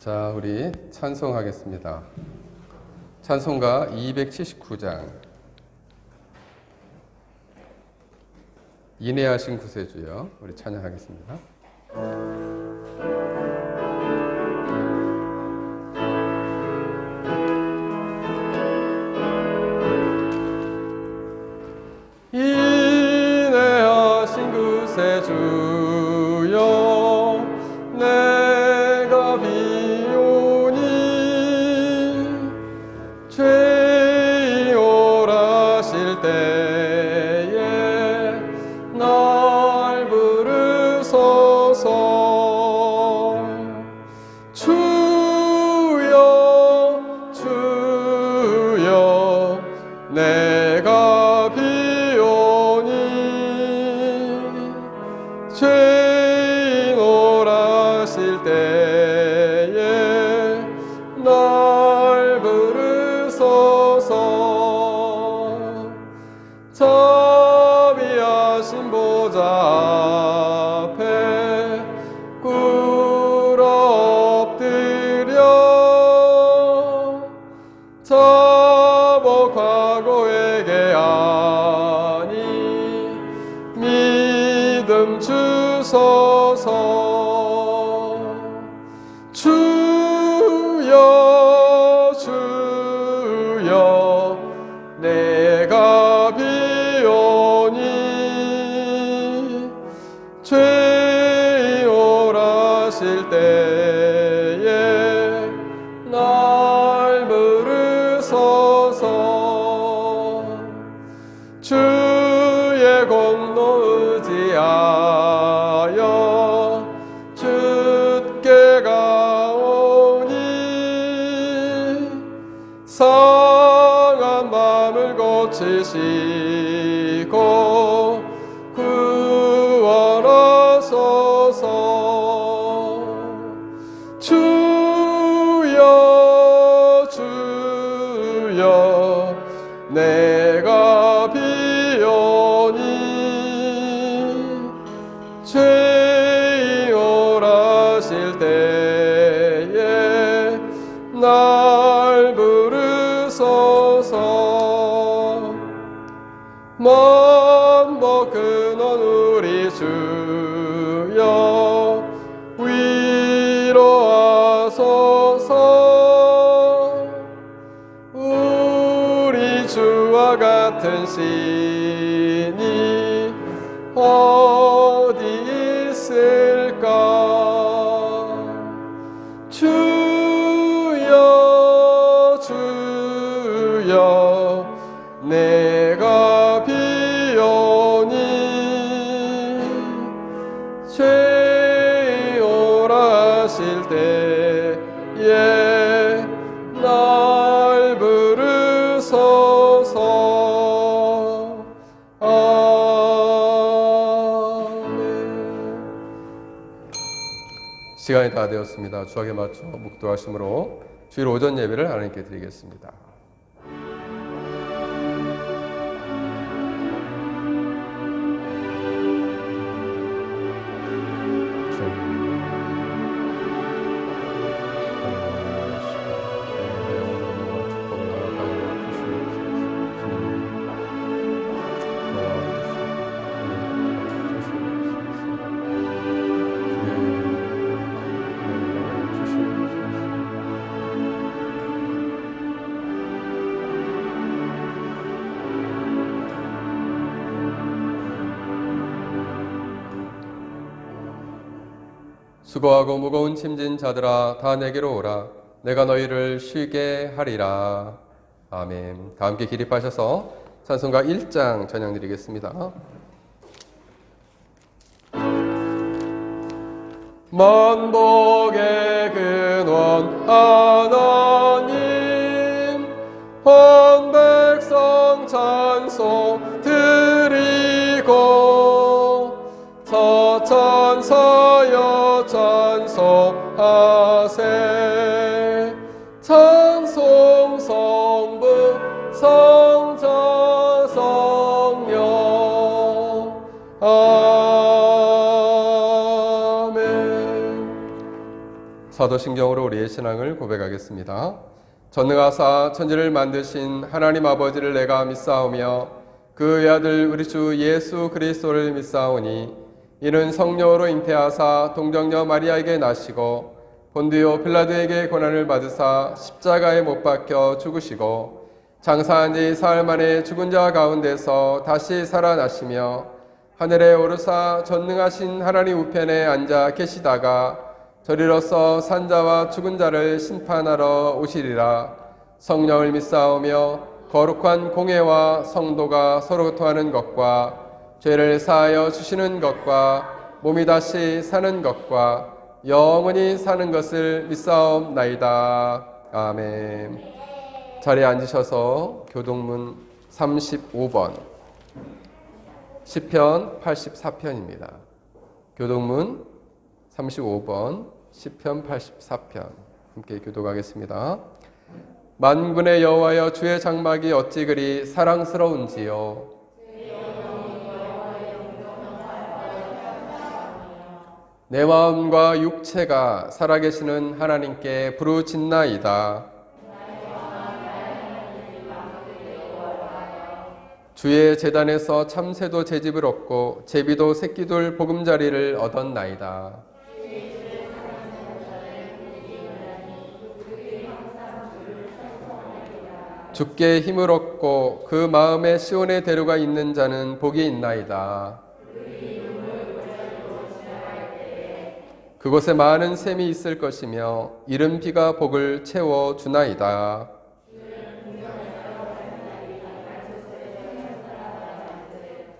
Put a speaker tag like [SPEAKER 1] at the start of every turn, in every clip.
[SPEAKER 1] 자, 우리 찬송하겠습니다. 찬송가 279장. 인내하신 구세주여, 우리 찬양하겠습니다. 인내하신 구세주여, 내가 비오니 죄이 오라실 때에 날 부르소서. 주여 주여 내가 비오니 죄인 오라실 때에 날 부르소서. 자비하신 보좌 앞에 꿇어 엎드려 자복 과거에게 아니 믿음 주소서. 주여 주여 내가 비오니 죄인 오라실 때에 날 부르소서. 주의 공로 의지하여 주께 가오니 상한 마음을 고치시고 구원하소서. 주여 주여 내가 비오니 죄인 오라실 때에 날 부르소서. 만복 근원 우리 주여 위로하소서. 우리 주와 같은 신이 어디 있을까. 주여 주여 내가 비오니 죄인 오라실 때에 날 부르소서. 아멘. 시간이 다 되었습니다. 주악에 맞춰 묵도하심으로 주일 오전 예배를 하나님께 드리겠습니다. 수고하고 무거운 짐진 자들아 다 내게로 오라. 내가 너희를 쉬게 하리라. 아멘. 다 함께 기립하셔서 찬송가 1장 찬양 드리겠습니다. 만복의 근원 하나님 온 백성 찬송 드리고 저천사여 찬송하세. 찬송 성부 성자 성령 아멘. 사도신경으로 우리의 신앙을 고백하겠습니다. 전능하사 천지를 만드신 하나님 아버지를 내가 믿사오며 그 외아들 우리 주 예수 그리스도를 믿사오니 이는 성령으로 잉태하사 동정녀 마리아에게 나시고 본디오 빌라도에게 고난을 받으사 십자가에 못 박혀 죽으시고 장사한 지 사흘 만에 죽은 자 가운데서 다시 살아나시며 하늘에 오르사 전능하신 하나님 우편에 앉아 계시다가 저리로서 산자와 죽은 자를 심판하러 오시리라. 성령을 믿사오며 거룩한 공회와 성도가 서로 토하는 것과 죄를 사하여 주시는 것과 몸이 다시 사는 것과 영원히 사는 것을 믿사옵나이다. 아멘. 자리에 앉으셔서 교동문 35번 시편 84편입니다. 교동문 35번 시편 84편 함께 교독하겠습니다. 만군의 여호와여 주의 장막이 어찌 그리 사랑스러운지요. 내 마음과 육체가 살아계시는 하나님께 부르짖나이다. 주의 제단에서 참새도 제집을 얻고 제비도 새끼돌 보금자리를 얻었나이다. 주께 힘을 얻고 그 마음에 시온의 대로가 있는 자는 복이 있나이다. 그곳에 많은 샘이 있을 것이며 이른 비가 복을 채워 주나이다.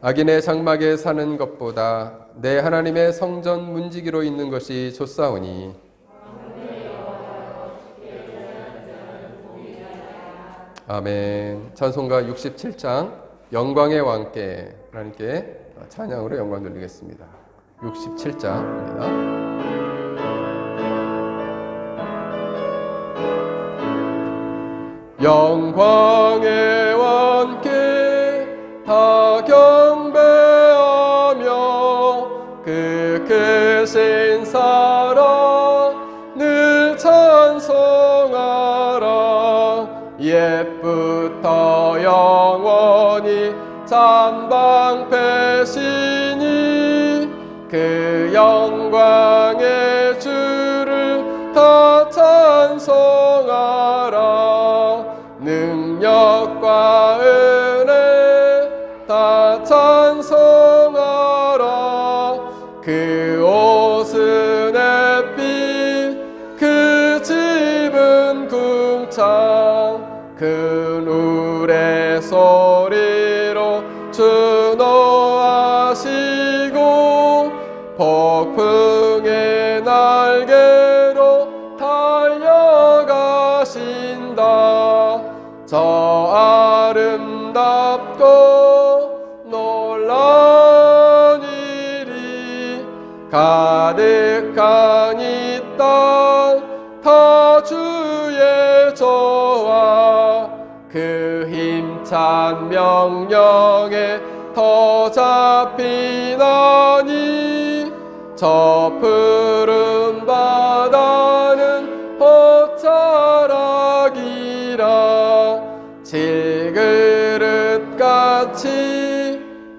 [SPEAKER 1] 악인의 장막에 사는 것보다 내 하나님의 성전 문지기로 있는 것이 좋사오니 아멘. 찬송가 67장 영광의 왕께 하나님께 찬양으로 영광 돌리겠습니다. 67장입니다. 영광의 왕께 다 경배하며 그 크신 사랑 늘 찬송하라. 옛부터 영원히 찬방패시니 그 영광의 주를 다 찬송하라. 능력과 은혜 다 찬송하라. 그 옷은 햇빛 그 집은 궁창 그 누의 소리로 주노하시고 폭풍의 날개로 달려가신다. 저 아름답고 놀라운 일이 가득한 이 땅 다 주의 저와 그 힘찬 명령에 더 잡히나니 저 푸른 바다는 헛자락이라. 질그릇같이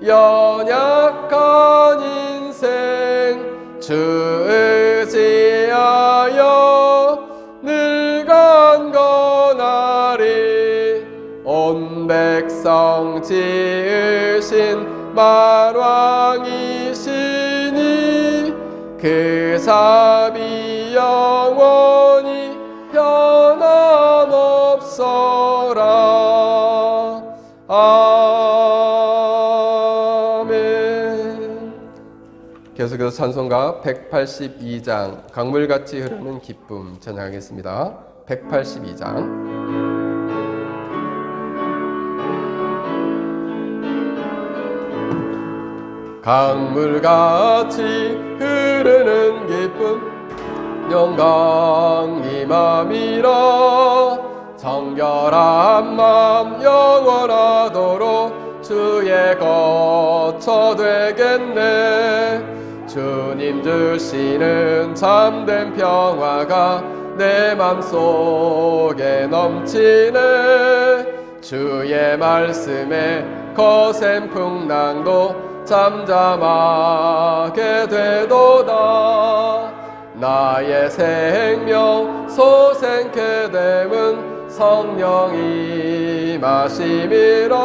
[SPEAKER 1] 연약한 인생 주 의지하여 늘 간건하리. 온 백성 지으신 만왕이시니 그 자비 영원히 변함없어라. 아멘. 계속해서 찬송가 182장 강물같이 흐르는 기쁨 찬양하겠습니다. 182장 강물같이 흐르는 기쁨 영광 임함이라. 정결한 맘 영원하도록 주의 거처 되겠네. 주님 주시는 참된 평화가 내 맘속에 넘치네. 주의 말씀에 거센 풍랑도 잠잠하게 되도다. 나의 생명 소생케 됨은 성령이 마심이라.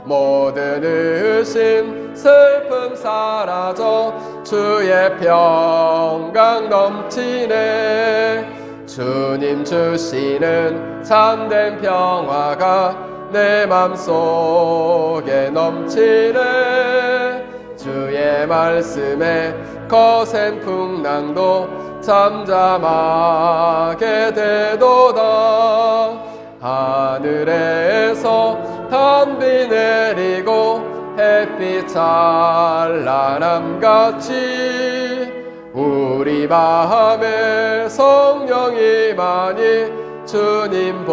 [SPEAKER 1] 모든 의심 슬픔 사라져 주의 평강 넘치네. 주님 주시는 참된 평화가 내 맘속에 넘치네. 주의 말씀에 거센 풍랑도 잠잠하게 되도다. 하늘에서 단비 내리고 햇빛 찬란함같이 우리 마음에 성령이 많이 주님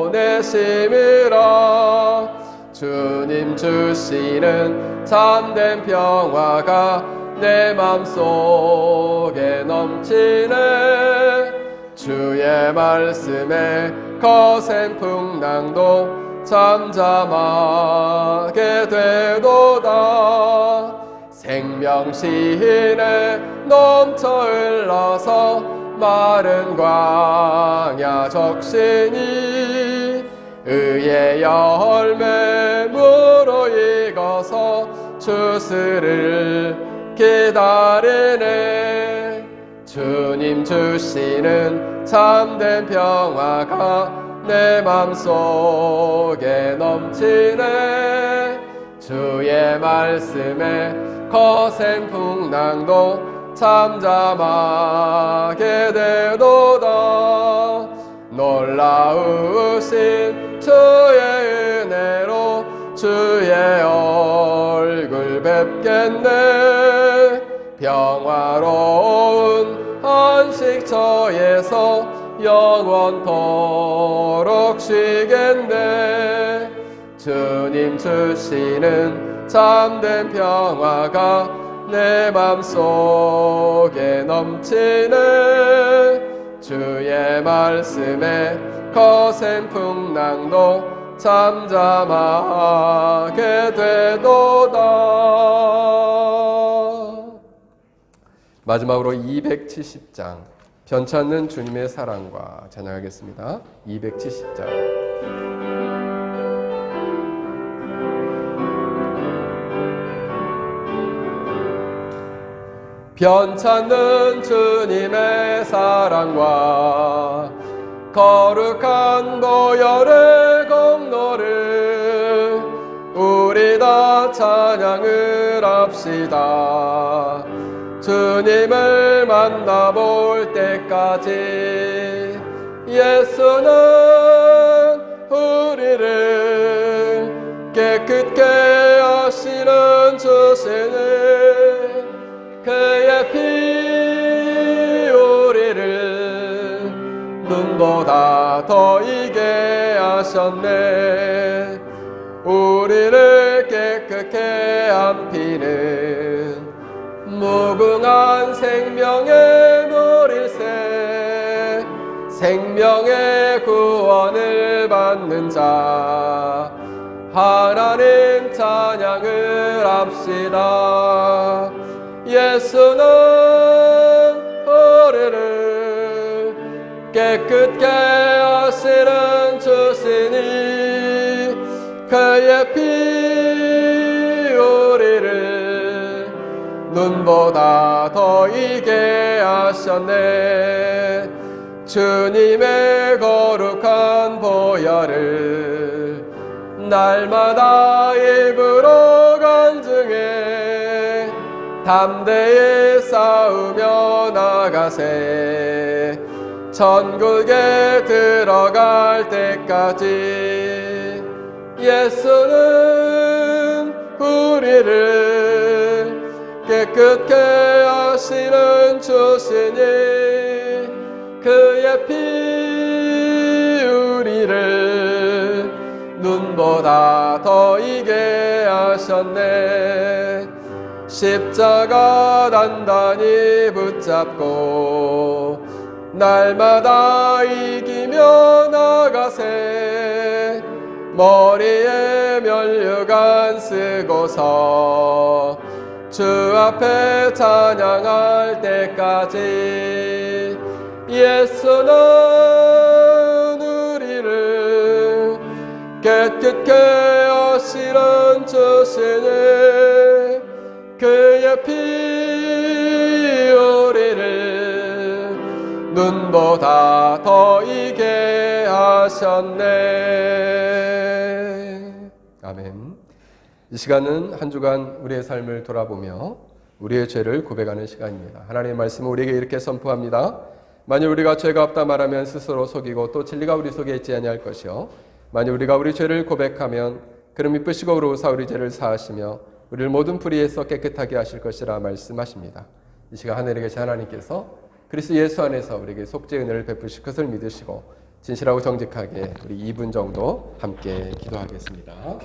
[SPEAKER 1] 보내심이라. 주님 주시는 참된 평화가 내 맘속에 넘치네. 주의 말씀에 거센 풍랑도 잠잠하게 되도다. 생명시내 넘쳐 흘러서 마른 광야 적신이 의의 열매 무르익어서 주스를 기다리네. 주님 주시는 참된 평화가 내 맘속에 넘치네. 주의 말씀에 거센 풍랑도 잠잠하게 되도다. 놀라우신 주의 은혜로 주의 얼굴 뵙겠네. 평화로운 안식처에서 영원토록 쉬겠네. 주님 주시는 참된 평화가 내 맘속에 넘치네. 주의 말씀에 거센 풍랑도 잠잠하게 되도다. 마지막으로 270장 변찮는 주님의 사랑과 찬양하겠습니다. 270장. 변찮는 주님의 사랑과 거룩한 보혈의 공로를 우리 다 찬양을 합시다. 주님을 만나볼 때까지 예수는 우리를 깨끗게 하시는 주시니 그의 피 우리를 눈보다 더 이게 하셨네. 우리를 깨끗게 한 피는 무궁한 생명의 물일세. 생명의 구원을 받는 자 하나님 찬양을 합시다. 예수는 우리를 깨끗게 하시는 주시니 그의 피 우리를 눈보다 더 이게 하셨네. 주님의 거룩한 보혈을 날마다 입으로 간증해 담대히 싸우며 나가세. 천국에 들어갈 때까지 예수는 우리를 깨끗게 하시는 주시니 그의 피 우리를 눈보다 더 이게 하셨네. 십자가 단단히 붙잡고 날마다 이기며 나가세. 머리에 면류관 쓰고서 주 앞에 찬양할 때까지 예수는 우리를 깨끗게 하시는 주시니 그의 피 우리를 눈보다 더 이게 하셨네. 아멘. 이 시간은 한 주간 우리의 삶을 돌아보며 우리의 죄를 고백하는 시간입니다. 하나님의 말씀은 우리에게 이렇게 선포합니다. 만일 우리가 죄가 없다 말하면 스스로 속이고 또 진리가 우리 속에 있지 아니할 것이요 만일 우리가 우리 죄를 고백하면 그는 미쁘시고 의로우사 우리 죄를 사하시며 우리를 모든 불의에서 깨끗하게 하실 것이라 말씀하십니다. 이 시간 하늘에 계신 하나님께서 그리스도 예수 안에서 우리에게 속죄 은혜를 베푸실 것을 믿으시고 진실하고 정직하게 우리 2분 정도 함께 기도하겠습니다.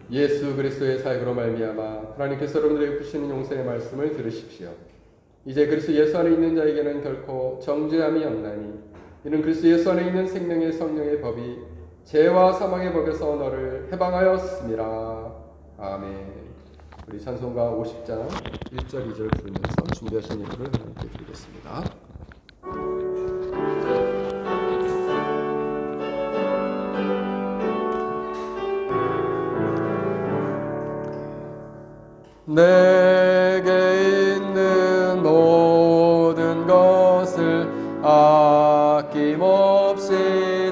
[SPEAKER 1] 예수 그리스도의 사역으로 말미암아 하나님께서 여러분들에게 주시는 용서의 말씀을 들으십시오. 이제 그리스도 예수 안에 있는 자에게는 결코 정죄함이 없나니 이는 그리스도 예수 안에 있는 생명의 성령의 법이 죄와 사망의 법에서 너를 해방하였습니다. 아멘. 우리 찬송가 50장 1절 2절 부르면서 준비하신 예물을 하나님께 드리겠습니다. 내게 있는 모든 것을 아낌없이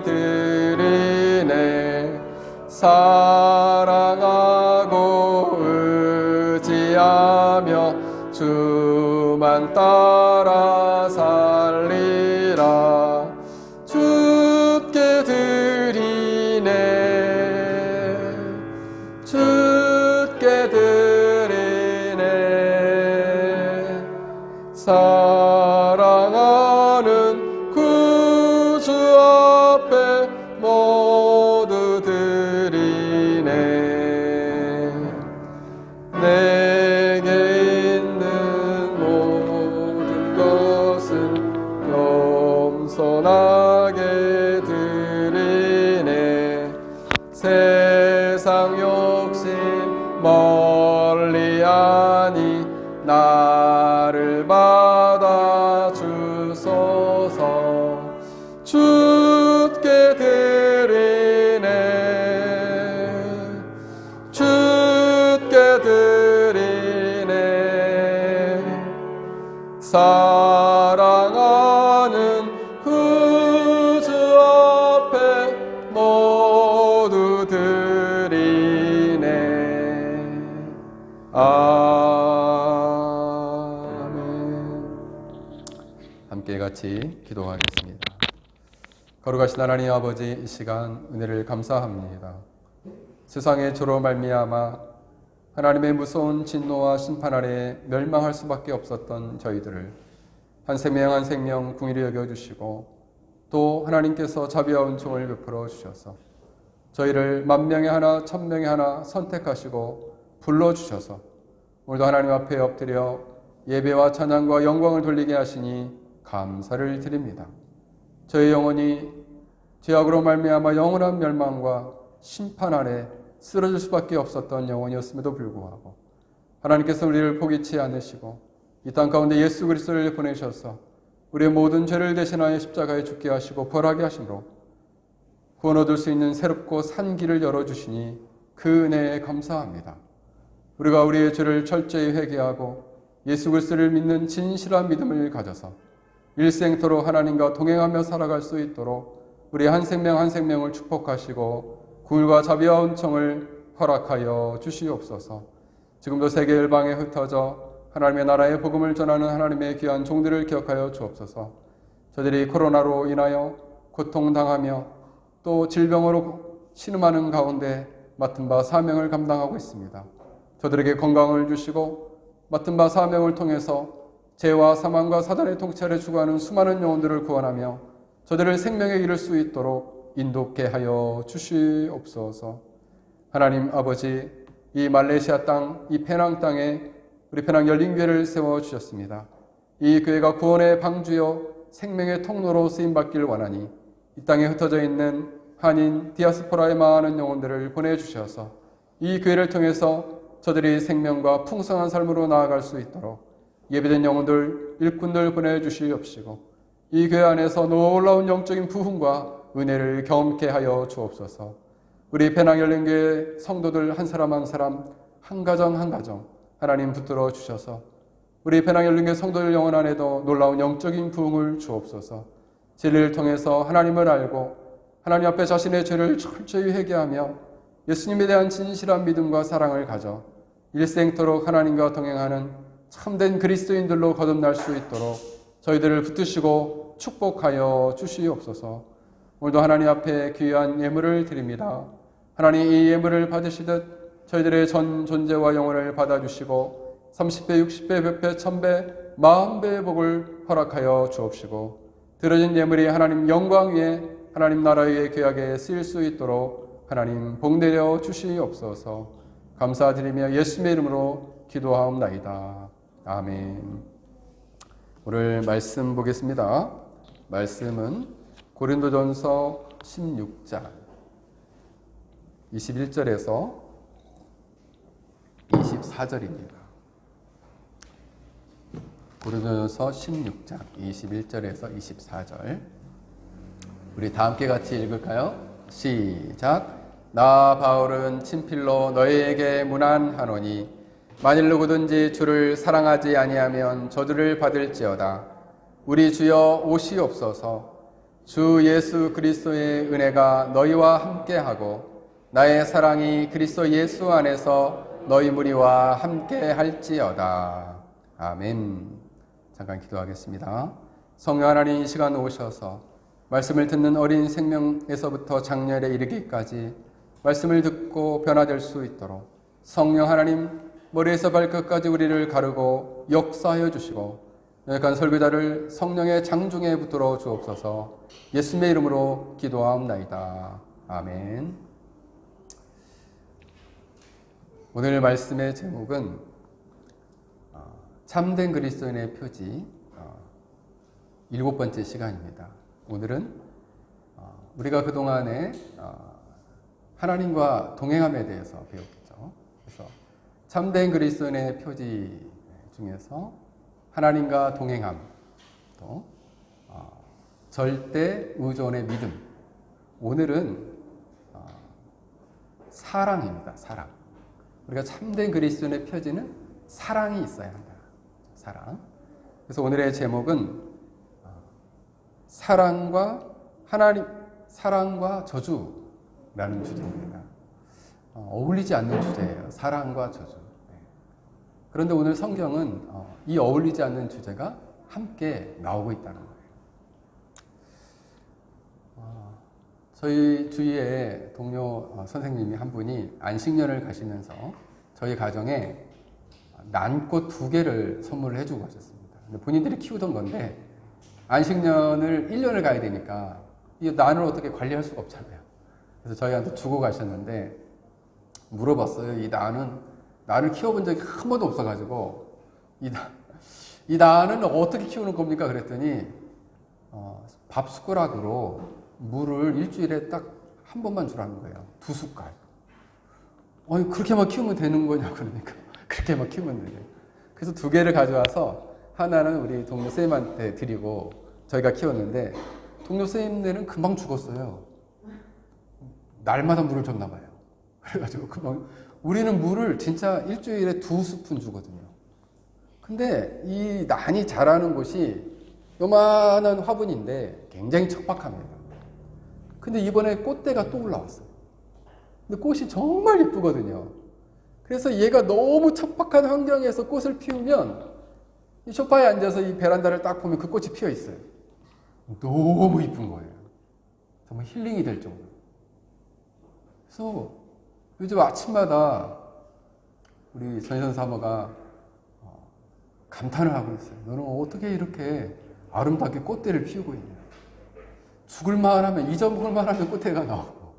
[SPEAKER 1] 드리네. 사랑하고 의지하며 주만 따라 살리라. 주께 드리네. 주께 드리네. 사랑하는 구주 앞에 모두 드리네. 내게 있는 모든 세상 욕심 멀리하니 나를 받아 주소서. 주께 드리네, 주께 드리네. 사랑하는 구주 앞에 모두 드리네. 아멘. 함께 같이 기도하겠습니다. 거룩하신 하나님 아버지, 이 시간 은혜를 감사합니다. 세상의 죄로 말미암아 하나님의 무서운 진노와 심판 아래 멸망할 수밖에 없었던 저희들을 한 생명 한 생명 긍휼히 여겨주시고, 또 하나님께서 자비와 은총을 베풀어 주셔서 저희를 만명에 하나 천명에 하나 선택하시고 불러주셔서 오늘도 하나님 앞에 엎드려 예배와 찬양과 영광을 돌리게 하시니 감사를 드립니다. 저희 영혼이 죄악으로 말미암아 영원한 멸망과 심판 아래 쓰러질 수밖에 없었던 영혼이었음에도 불구하고 하나님께서 우리를 포기치 않으시고 이 땅 가운데 예수 그리스도를 보내셔서 우리의 모든 죄를 대신하여 십자가에 죽게 하시고 벌하게 하심으로 구원 얻을 수 있는 새롭고 산 길을 열어주시니 그 은혜에 감사합니다. 우리가 우리의 죄를 철저히 회개하고 예수 그리스도를 믿는 진실한 믿음을 가져서 일생토록 하나님과 동행하며 살아갈 수 있도록 우리 한 생명 한 생명을 축복하시고 긍휼과 자비와 은총을 허락하여 주시옵소서. 지금도 세계 열방에 흩어져 하나님의 나라의 복음을 전하는 하나님의 귀한 종들을 기억하여 주옵소서. 저들이 코로나로 인하여 고통당하며 또 질병으로 신음하는 가운데 맡은 바 사명을 감당하고 있습니다. 저들에게 건강을 주시고 맡은 바 사명을 통해서 죄와 사망과 사단의 통치를 주고하는 수많은 영혼들을 구원하며 저들을 생명에 이를 수 있도록 인도케 하여 주시옵소서. 하나님 아버지, 이 말레이시아 땅, 이 페낭 땅에 우리 페낭 열린교회를 세워주셨습니다. 이 교회가 구원의 방주요 생명의 통로로 쓰임받길 원하니 이 땅에 흩어져 있는 한인 디아스포라의 많은 영혼들을 보내주셔서 이 교회를 통해서 저들이 생명과 풍성한 삶으로 나아갈 수 있도록 예비된 영혼들, 일꾼들 보내주시옵시고 이 교회 안에서 놀라운 영적인 부흥과 은혜를 경험케 하여 주옵소서. 우리 페낭 열린교회 성도들 한 사람 한 사람, 한 가정 한 가정 하나님 붙들어 주셔서 우리 페낭 열린교회 성도들 영혼 안에도 놀라운 영적인 부흥을 주옵소서. 진리를 통해서 하나님을 알고 하나님 앞에 자신의 죄를 철저히 회개하며 예수님에 대한 진실한 믿음과 사랑을 가져 일생토록 하나님과 동행하는 참된 그리스도인들로 거듭날 수 있도록 저희들을 붙드시고 축복하여 주시옵소서. 오늘도 하나님 앞에 귀한 예물을 드립니다. 하나님 이 예물을 받으시듯 저희들의 전 존재와 영혼을 받아주시고 30배, 60배, 100배, 1000배, 10,000배의 복을 허락하여 주옵시고 드려진 예물이 하나님 영광 위에 하나님 나라 위에 귀하게 쓰일 수 있도록 하나님 복 내려 주시옵소서. 감사드리며 예수님의 이름으로 기도하옵나이다. 아멘. 오늘 말씀 보겠습니다. 말씀은 고린도전서 16장 21절에서 24절입니다. 고린도전서 16장 21절에서 24절. 우리 다 함께 같이 읽을까요? 시작. 나 바울은 친필로 너희에게 문안하노니 만일 누구든지 주를 사랑하지 아니하면 저주를 받을지어다. 우리 주여 오시옵소서. 주 예수 그리스도의 은혜가 너희와 함께하고 나의 사랑이 그리스도 예수 안에서 너희 무리와 함께 할지어다. 아멘. 잠깐 기도하겠습니다. 성령 하나님, 이 시간 오셔서 말씀을 듣는 어린 생명에서부터 장년에 이르기까지 말씀을 듣고 변화될 수 있도록 성령 하나님 머리에서 발끝까지 우리를 가르고 역사하여 주시고 연약한 설교자를 성령의 장중에 붙들어 주옵소서. 예수님의 이름으로 기도하옵나이다. 아멘. 오늘 말씀의 제목은 참된 그리스도인의 표지 7번째 시간입니다. 오늘은 우리가 그동안에 하나님과 동행함에 대해서 배웠겠죠. 그래서 참된 그리스도인의 표지 중에서 하나님과 동행함, 또 절대 의존의 믿음. 오늘은 사랑입니다. 사랑. 우리가 참된 그리스도인의 표지는 사랑이 있어야 한다. 사랑. 그래서 오늘의 제목은 사랑과 저주라는 주제입니다. 어울리지 않는 주제예요. 사랑과 저주. 그런데 오늘 성경은 이 어울리지 않는 주제가 함께 나오고 있다는 거예요. 저희 주위에 동료 선생님이 한 분이 안식년을 가시면서 저희 가정에 난꽃 2개를 선물을 해주고 가셨습니다. 본인들이 키우던 건데 안식년을 1년을 가야 되니까 이 난을 어떻게 관리할 수가 없잖아요. 그래서 저희한테 주고 가셨는데 물어봤어요. 이 난을 키워본 적이 한 번도 없어가지고 이 난은 어떻게 키우는 겁니까? 그랬더니 밥 숟가락으로 물을 일주일에 딱 한 번만 주라는 거예요. 2숟갈. 아니 그렇게만 키우면 되는 거냐 그러니까 그렇게만 키우면 돼요. 그래서 2개를 가져와서 하나는 우리 동료 선생님한테 드리고 저희가 키웠는데 동료 선생님네는 금방 죽었어요. 날마다 물을 줬나 봐요. 그래가지고 금방 우리는 물을 진짜 일주일에 2스푼 주거든요. 근데 이 난이 자라는 곳이 요만한 화분인데 굉장히 척박합니다. 근데 이번에 꽃대가 또 올라왔어요. 근데 꽃이 정말 예쁘거든요. 그래서 얘가 너무 척박한 환경에서 꽃을 피우면 이 소파에 앉아서 이 베란다를 딱 보면 그 꽃이 피어 있어요. 너무 이쁜 거예요. 정말 힐링이 될 정도로. 그래서 요즘 아침마다 우리 전선 사모가 감탄을 하고 있어요. 너는 어떻게 이렇게 아름답게 꽃대를 피우고 있냐. 죽을만 하면, 잊어먹을만 하면 꽃대가 나오고.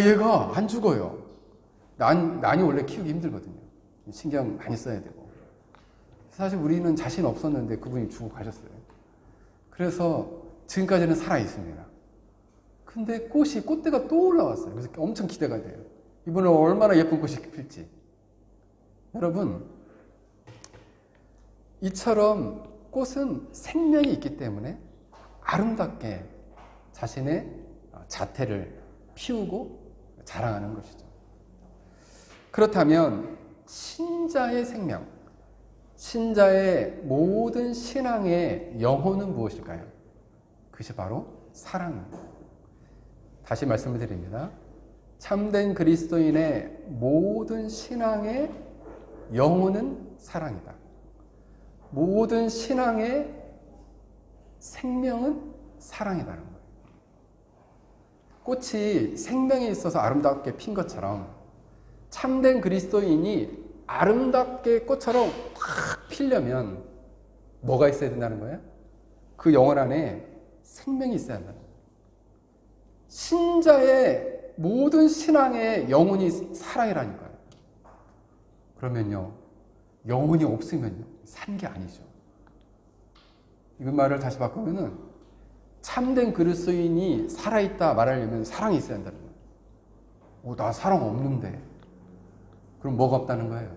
[SPEAKER 1] 얘가 안 죽어요. 난이 원래 키우기 힘들거든요. 신경 많이 써야 되고. 사실 우리는 자신 없었는데 그분이 주고 가셨어요. 그래서 지금까지는 살아있습니다. 근데 꽃대가 또 올라왔어요. 그래서 엄청 기대가 돼요. 이번에 얼마나 예쁜 꽃이 필지. 여러분, 이처럼 꽃은 생명이 있기 때문에 아름답게 자신의 자태를 피우고 자랑하는 것이죠. 그렇다면 신자의 생명, 신자의 모든 신앙의 영혼은 무엇일까요? 그것이 바로 사랑입니다. 다시 말씀을 드립니다. 참된 그리스도인의 모든 신앙의 영혼은 사랑이다. 모든 신앙의 생명은 사랑이라는 거예요. 꽃이 생명이 있어서 아름답게 핀 것처럼 참된 그리스도인이 아름답게 꽃처럼 확 피려면 뭐가 있어야 된다는 거예요? 그 영혼 안에 생명이 있어야 한다는 거예요. 신자의 모든 신앙의 영혼이 사랑이라니까요. 그러면요, 영혼이 없으면요, 산 게 아니죠. 이 말을 다시 바꾸면은 참된 그리스도인이 살아있다 말하려면 사랑이 있어야 한다는 거예요. 나 사랑 없는데. 그럼 뭐가 없다는 거예요?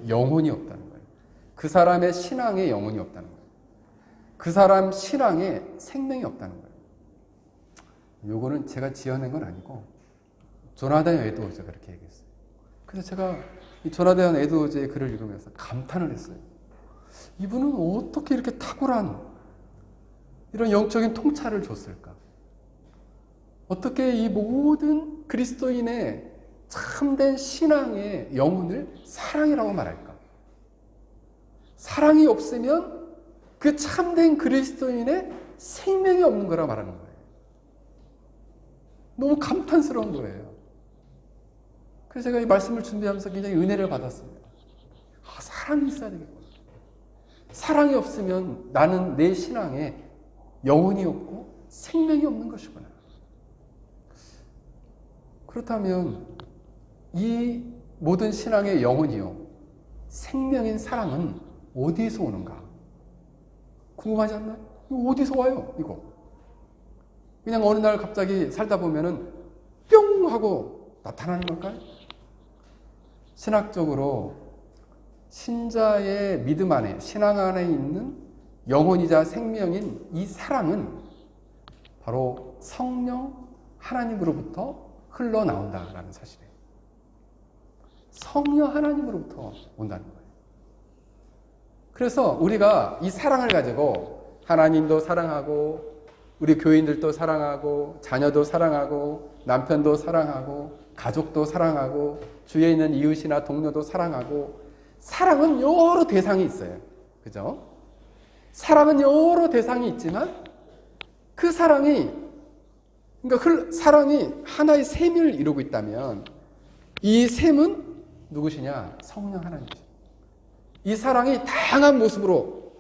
[SPEAKER 1] 영혼이 없다는 거예요. 그 사람의 신앙에 영혼이 없다는 거예요. 그 사람 신앙에 생명이 없다는 거예요. 요거는 제가 지어낸 건 아니고 조나단 에드워즈가 그렇게 얘기했어요. 그래서 제가 이 조나단 에드워즈의 글을 읽으면서 감탄을 했어요. 이분은 어떻게 이렇게 탁월한 이런 영적인 통찰을 줬을까? 어떻게 이 모든 그리스도인의 참된 신앙의 영혼을 사랑이라고 말할까? 사랑이 없으면 그 참된 그리스도인의 생명이 없는 거라 말하는 거예요. 너무 감탄스러운 거예요. 그래서 제가 이 말씀을 준비하면서 굉장히 은혜를 받았습니다. 사랑이 있어야 되겠구나. 사랑이 없으면 나는 내 신앙에 영혼이 없고 생명이 없는 것이구나. 그렇다면 이 모든 신앙의 영혼이요, 생명인 사랑은 어디서 오는가? 궁금하지 않나요? 이거 어디서 와요? 이거 그냥 어느 날 갑자기 살다 보면은 뿅 하고 나타나는 걸까요? 신학적으로 신자의 믿음 안에, 신앙 안에 있는 영혼이자 생명인 이 사랑은 바로 성령 하나님으로부터 흘러나온다라는 사실이에요. 성령 하나님으로부터 온다는 거예요. 그래서 우리가 이 사랑을 가지고 하나님도 사랑하고 우리 교인들도 사랑하고 자녀도 사랑하고 남편도 사랑하고 가족도 사랑하고 주위에 있는 이웃이나 동료도 사랑하고 사랑은 여러 대상이 있어요. 그죠? 사랑은 여러 대상이 있지만 그 사랑이 그러니까 사랑이 하나의 셈을 이루고 있다면 이 셈은 누구시냐? 성령 하나님이죠. 이 사랑이 다양한 모습으로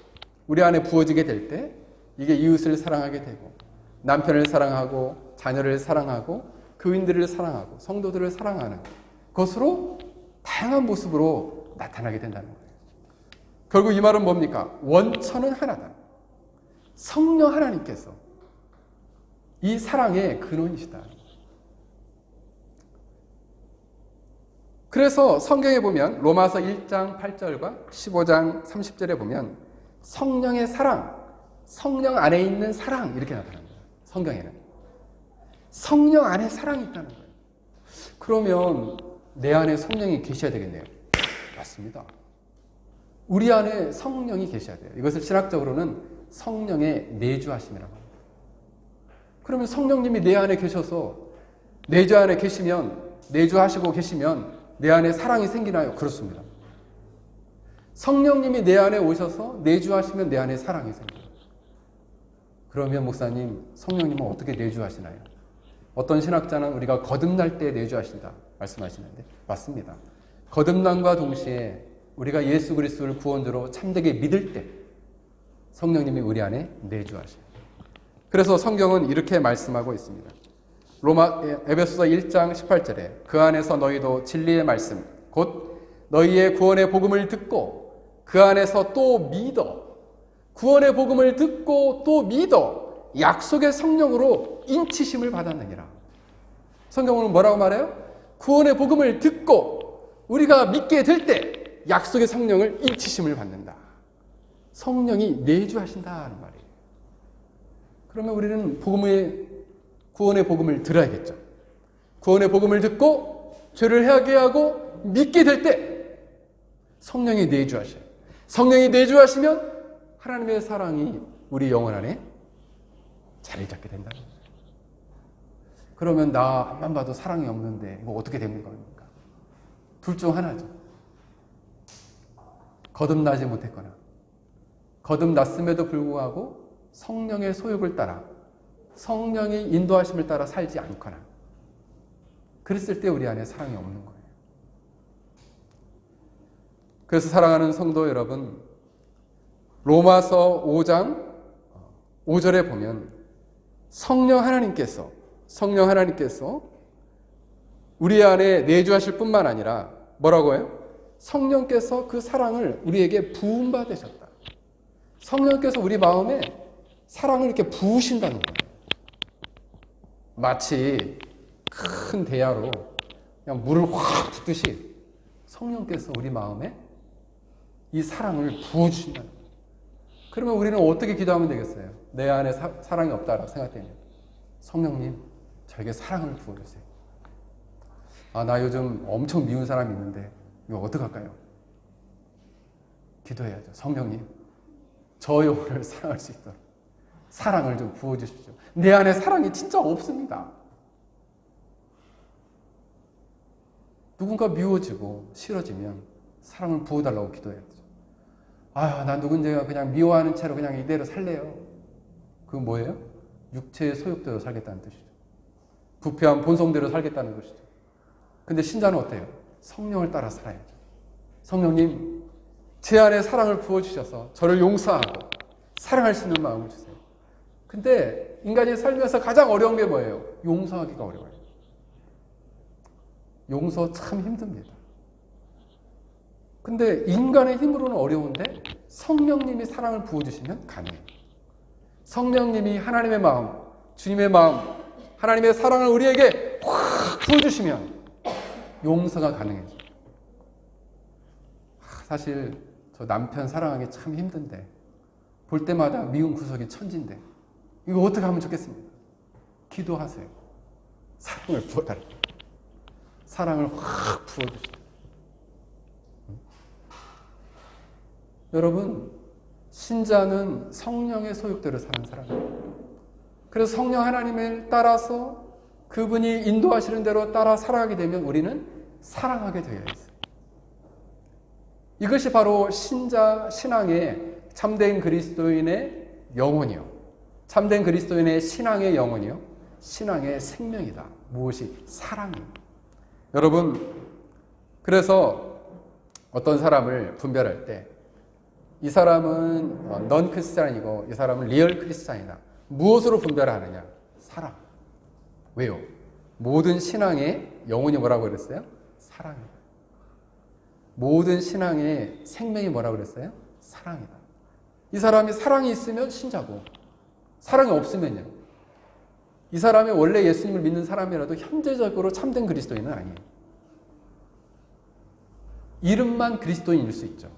[SPEAKER 1] 우리 안에 부어지게 될 때 이게 이웃을 사랑하게 되고 남편을 사랑하고 자녀를 사랑하고 교인들을 사랑하고 성도들을 사랑하는 것으로 다양한 모습으로 나타나게 된다는 거예요. 결국 이 말은 뭡니까? 원천은 하나다. 성령 하나님께서 이 사랑의 근원이시다. 그래서 성경에 보면 로마서 1장 8절과 15장 30절에 보면 성령의 사랑, 성령 안에 있는 사랑 이렇게 나타납니다. 성경에는 성령 안에 사랑이 있다는 거예요. 그러면 내 안에 성령이 계셔야 되겠네요. 맞습니다. 우리 안에 성령이 계셔야 돼요. 이것을 신학적으로는 성령의 내주하심이라고 합니다. 그러면 성령님이 내 안에 계셔서 내주 안에 계시면 내주하시고 계시면 내 안에 사랑이 생기나요? 그렇습니다. 성령님이 내 안에 오셔서 내주하시면 내 안에 사랑이 생겨요. 그러면 목사님, 성령님은 어떻게 내주하시나요? 어떤 신학자는 우리가 거듭날 때 내주하신다 말씀하시는데 맞습니다. 거듭남과 동시에 우리가 예수 그리스도를 구원주로 참되게 믿을 때 성령님이 우리 안에 내주하셔요. 그래서 성경은 이렇게 말씀하고 있습니다. 에베소서 1장 18절에 그 안에서 너희도 진리의 말씀 곧 너희의 구원의 복음을 듣고 그 안에서 또 믿어 구원의 복음을 듣고 또 믿어 약속의 성령으로 인치심을 받았느니라. 성경은 뭐라고 말해요? 구원의 복음을 듣고 우리가 믿게 될 때 약속의 성령을 인치심을 받는다. 성령이 내주하신다는 말이에요. 그러면 우리는 구원의 복음을 들어야겠죠. 구원의 복음을 듣고 죄를 해하게 하고 믿게 될 때 성령이 내주하셔요. 성령이 내주하시면 하나님의 사랑이 우리 영혼 안에 자리 잡게 된다는 거예요. 그러면 나 앞만 봐도 사랑이 없는데 이거 어떻게 되는 겁니까? 둘 중 하나죠. 거듭나지 못했거나 거듭났음에도 불구하고 성령의 소욕을 따라 성령의 인도하심을 따라 살지 않거나 그랬을 때 우리 안에 사랑이 없는 거예요. 그래서 사랑하는 성도 여러분, 로마서 5장 5절에 보면 성령 하나님께서 우리 안에 내주하실 뿐만 아니라 뭐라고 해요? 성령께서 그 사랑을 우리에게 부음받으셨다. 성령께서 우리 마음에 사랑을 이렇게 부으신다는 거예요. 마치 큰 대야로 그냥 물을 확 붓듯이 성령께서 우리 마음에 이 사랑을 부어주신다는 거예요. 그러면 우리는 어떻게 기도하면 되겠어요? 내 안에 사랑이 없다라고 생각되면 성령님 저에게 사랑을 부어주세요. 나 요즘 엄청 미운 사람이 있는데 이거 어떡할까요? 기도해야죠. 성령님 저 영혼을 사랑할 수 있도록 사랑을 좀 부어주십시오. 내 안에 사랑이 진짜 없습니다. 누군가 미워지고 싫어지면 사랑을 부어달라고 기도해야죠. 난 누군지가 그냥 미워하는 채로 그냥 이대로 살래요. 그건 뭐예요? 육체의 소욕대로 살겠다는 뜻이죠. 부패한 본성대로 살겠다는 것이죠. 근데 신자는 어때요? 성령을 따라 살아야죠. 성령님, 제 안에 사랑을 부어주셔서 저를 용서하고 사랑할 수 있는 마음을 주세요. 근데 인간이 살면서 가장 어려운 게 뭐예요? 용서하기가 어려워요. 용서 참 힘듭니다. 근데 인간의 힘으로는 어려운데 성령님이 사랑을 부어주시면 가능해요. 성령님이 하나님의 마음, 주님의 마음, 하나님의 사랑을 우리에게 확 부어주시면 용서가 가능해져요. 사실 저 남편 사랑하기 참 힘든데 볼 때마다 미운 구석이 천진데 이거 어떻게 하면 좋겠습니까? 기도하세요. 사랑을 부어달라. 사랑을 확 부어주시다. 여러분, 신자는 성령의 소욕대로 사는 사람이에요. 그래서 성령 하나님을 따라서 그분이 인도하시는 대로 따라 살아가게 되면 우리는 사랑하게 되어 있어요. 이것이 바로 신자, 신앙의 참된 그리스도인의 영혼이요. 참된 그리스도인의 신앙의 영혼이요. 신앙의 생명이다. 무엇이? 사랑입니다. 여러분, 그래서 어떤 사람을 분별할 때 이 사람은 넌 크리스찬이고 이 사람은 리얼 크리스찬이다. 무엇으로 분별하느냐? 사랑. 왜요? 모든 신앙의 영혼이 뭐라고 그랬어요? 사랑이다. 모든 신앙의 생명이 뭐라고 그랬어요? 사랑이다. 이 사람이 사랑이 있으면 신자고 사랑이 없으면요. 이 사람이 원래 예수님을 믿는 사람이라도 현재적으로 참된 그리스도인은 아니에요. 이름만 그리스도인일 수 있죠.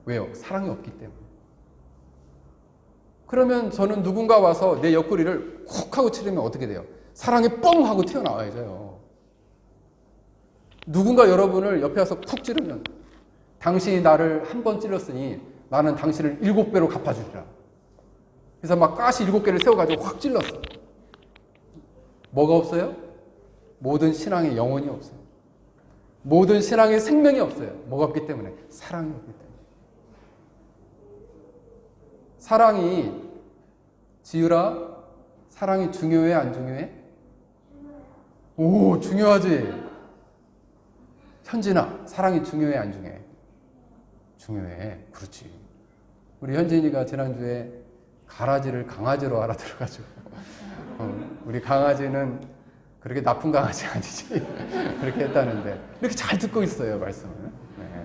[SPEAKER 1] 왜요? 사랑이 없기 때문에. 그러면 저는 누군가 와서 내 옆구리를 쿡 하고 치르면 어떻게 돼요? 사랑이 뻥 하고 튀어나와야죠. 누군가 여러분을 옆에 와서 쿡 찌르면 당신이 나를 한 번 찔렀으니 나는 당신을 7배로 갚아주리라. 그래서 막 가시 7개를 세워가지고 확 찔렀어. 뭐가 없어요? 모든 신앙의 영혼이 없어요. 모든 신앙의 생명이 없어요. 뭐가 없기 때문에? 사랑이 없기 때문에. 사랑이, 지유라, 사랑이 중요해, 안 중요해? 오, 중요하지. 현진아, 사랑이 중요해, 안 중요해? 중요해. 그렇지. 우리 현진이가 지난주에 가라지를 강아지로 알아들어가지고 우리 강아지는 그렇게 나쁜 강아지 아니지. 그렇게 했다는데 이렇게 잘 듣고 있어요, 말씀을. 네.